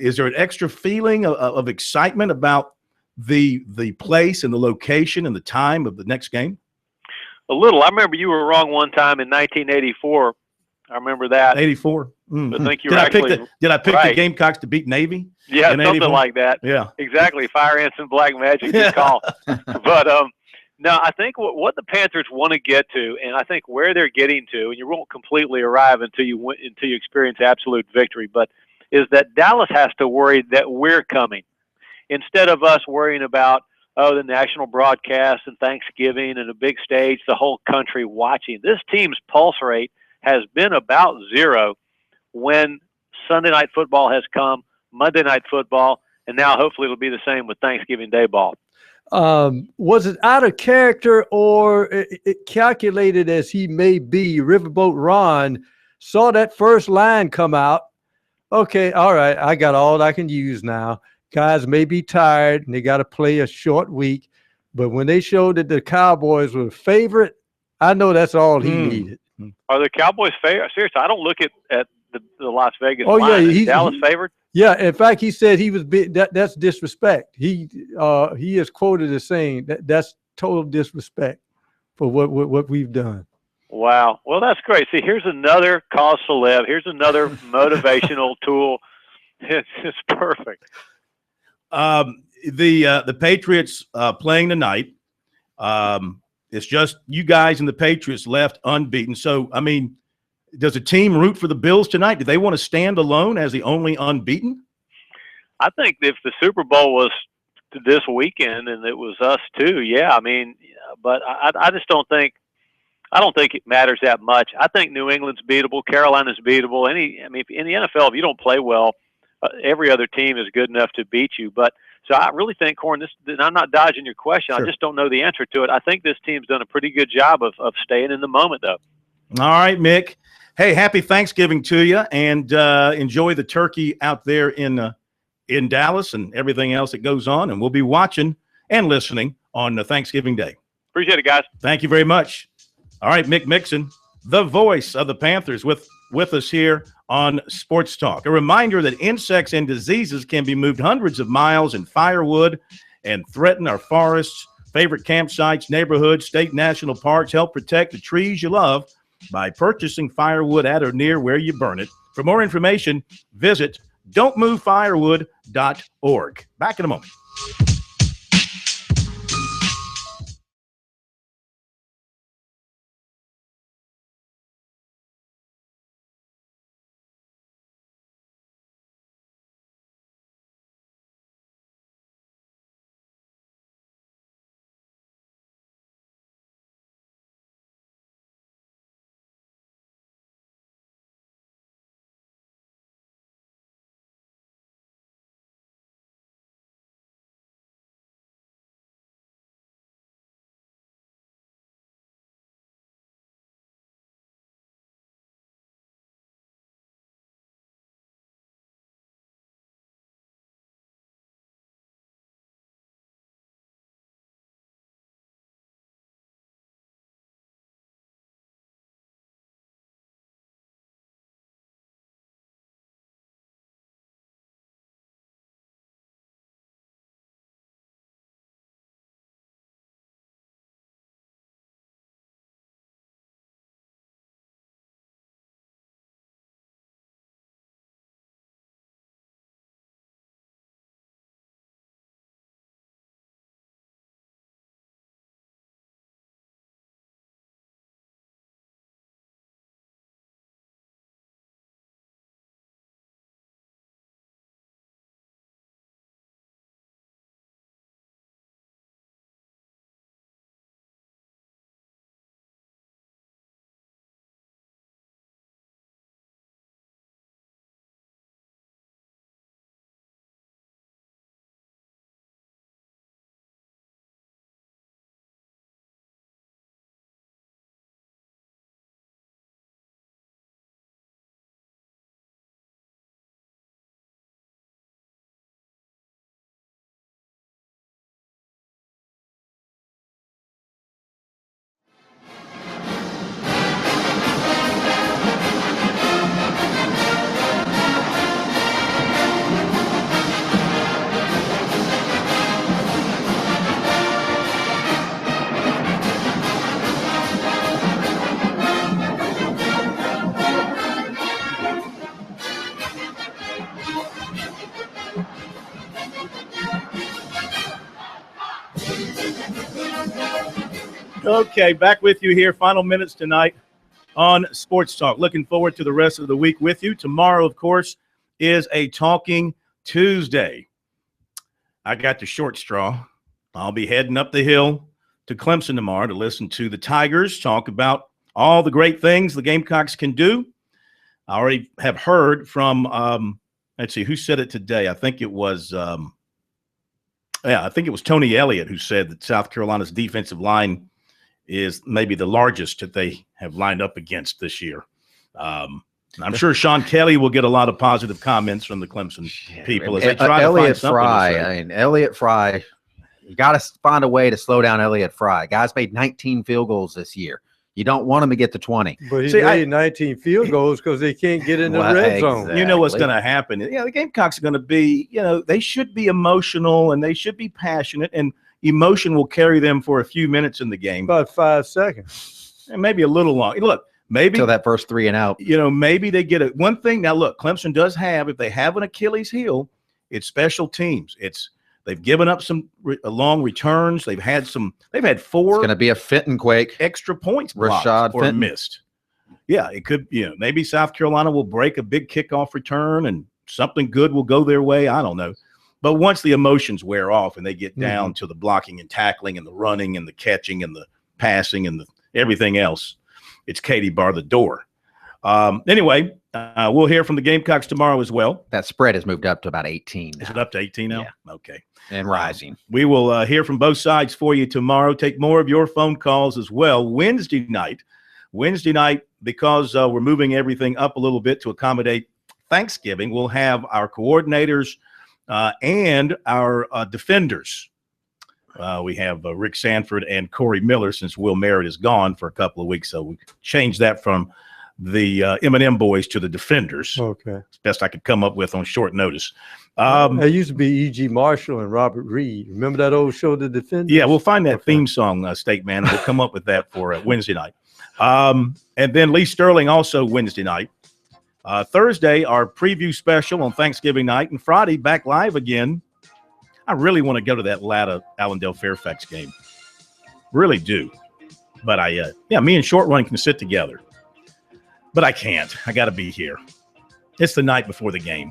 Is there an extra feeling of excitement about the place and the location and the time of the next game? A little. I remember you were wrong one time in 1984. I remember that. 84. Mm-hmm. I think you were actually did I pick right. the Gamecocks to beat Navy? Yeah, something 84? like that. Yeah, exactly. Fire ants and black magic. Good call. But no, I think what the Panthers want to get to, and I think where they're getting to, and you won't completely arrive until you experience absolute victory, but is that Dallas has to worry that we're coming instead of us worrying about the national broadcast and Thanksgiving and a big stage, the whole country watching. This team's pulse rate has been about zero when Sunday Night Football has come, Monday Night Football, and now hopefully it'll be the same with Thanksgiving Day ball. Was it out of character or it calculated as he may be? Riverboat Ron saw that first line come out. Okay, all right, I got all I can use now. Guys may be tired and they got to play a short week, but when they showed that the Cowboys were the favorite, I know that's all he needed. Are the Cowboys favored? Seriously, I don't look at the Las Vegas Oh, line. yeah, Is Dallas favored? Yeah, in fact, he said he was that's disrespect. He is quoted as saying that's total disrespect for what we've done. Wow. Well, that's great. See, here's another cause celeb. Here's another motivational tool. It's perfect. The Patriots playing tonight. It's just you guys and the Patriots left unbeaten. So, I mean, does a team root for the Bills tonight? Do they want to stand alone as the only unbeaten? I think if the Super Bowl was this weekend, and it was us too. Yeah, I mean, but I just don't think it matters that much. I think New England's beatable, Carolina's beatable. I mean, in the NFL, if you don't play well, every other team is good enough to beat you. But so I really think, Corn, I'm not dodging your question. Sure. I just don't know the answer to it. I think this team's done a pretty good job of staying in the moment, though. All right, Mick. Hey, happy Thanksgiving to you, and enjoy the turkey out there in Dallas and everything else that goes on. And we'll be watching and listening on Thanksgiving Day. Appreciate it, guys. Thank you very much. All right, Mick Mixon, the voice of the Panthers, with us here on Sports Talk. A reminder that insects and diseases can be moved hundreds of miles in firewood and threaten our forests, favorite campsites, neighborhoods, state national parks. Help protect the trees you love by purchasing firewood at or near where you burn it. For more information, visit don'tmovefirewood.org. Back in a moment. Okay, back with you here. Final minutes tonight on Sports Talk. Looking forward to the rest of the week with you. Tomorrow, of course, is a Talking Tuesday. I got the short straw. I'll be heading up the hill to Clemson tomorrow to listen to the Tigers talk about all the great things the Gamecocks can do. I already have heard from, let's see, who said it today? I think it was Tony Elliott who said that South Carolina's defensive line is maybe the largest that they have lined up against this year. I'm sure Sean Kelly will get a lot of positive comments from the Clemson people as they try to find something Fry. to say. I mean, Elliott Fry, you got to find a way to slow down Elliott Fry. Guys made 19 field goals this year. You don't want him to get to 20. But he made 19 field goals because they can't get in the red zone. You know what's going to happen. Yeah, the Gamecocks are going to be, they should be emotional and they should be passionate, and emotion will carry them for a few minutes in the game. About 5 seconds. And maybe a little long. Look, maybe till that first 3 and out. Maybe they get it. One thing now, look, Clemson does have, if they have an Achilles heel, it's special teams. They've given up some long returns. They've had 4. It's going to be a Fenton quake. Extra points Rashad or Fenton. Missed. Yeah, it could. Maybe South Carolina will break a big kickoff return and something good will go their way. I don't know. But once the emotions wear off and they get down to the blocking and tackling and the running and the catching and the passing and everything else, it's Katie bar the door. Anyway, we'll hear from the Gamecocks tomorrow as well. That spread has moved up to about 18 now. Is it up to 18 now? Yeah. Okay. And rising. We will hear from both sides for you tomorrow. Take more of your phone calls as well. Wednesday night, because we're moving everything up a little bit to accommodate Thanksgiving, we'll have our coordinators and our defenders. We have Rick Sanford and Corey Miller, since Will Merritt is gone for a couple of weeks. So we changed that from the M&M boys to the defenders. Okay. It's best I could come up with on short notice. There used to be E.G. Marshall and Robert Reed. Remember that old show, The Defenders? Yeah, we'll find that theme song, State Man, and we'll come up with that for Wednesday night. And then Lee Sterling also Wednesday night. Thursday, our preview special on Thanksgiving night. And Friday, back live again. I really want to go to that Latta Allendale Fairfax game. Really do. But me and Short Run can sit together. But I can't. I got to be here. It's the night before the game.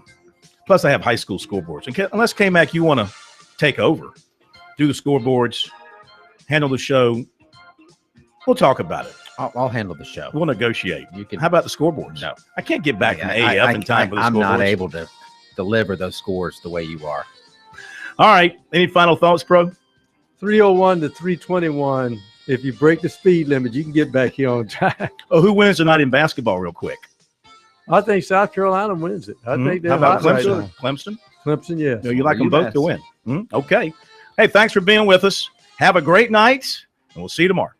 Plus, I have high school scoreboards. And unless, K-Mac, you want to take over, do the scoreboards, handle the show, we'll talk about it. I'll handle the show. We'll negotiate. How about the scoreboards? No. I can't get back from AF in time for the scoreboards. I'm not able to deliver those scores the way you are. All right. Any final thoughts, Pro? 301 to 321. If you break the speed limit, you can get back here on time. Oh, who wins tonight in basketball real quick? I think South Carolina wins it. I think they're How about hot right Clemson? now. Clemson? Clemson, yes. No, you like them both to win. Okay. Hey, thanks for being with us. Have a great night, and we'll see you tomorrow.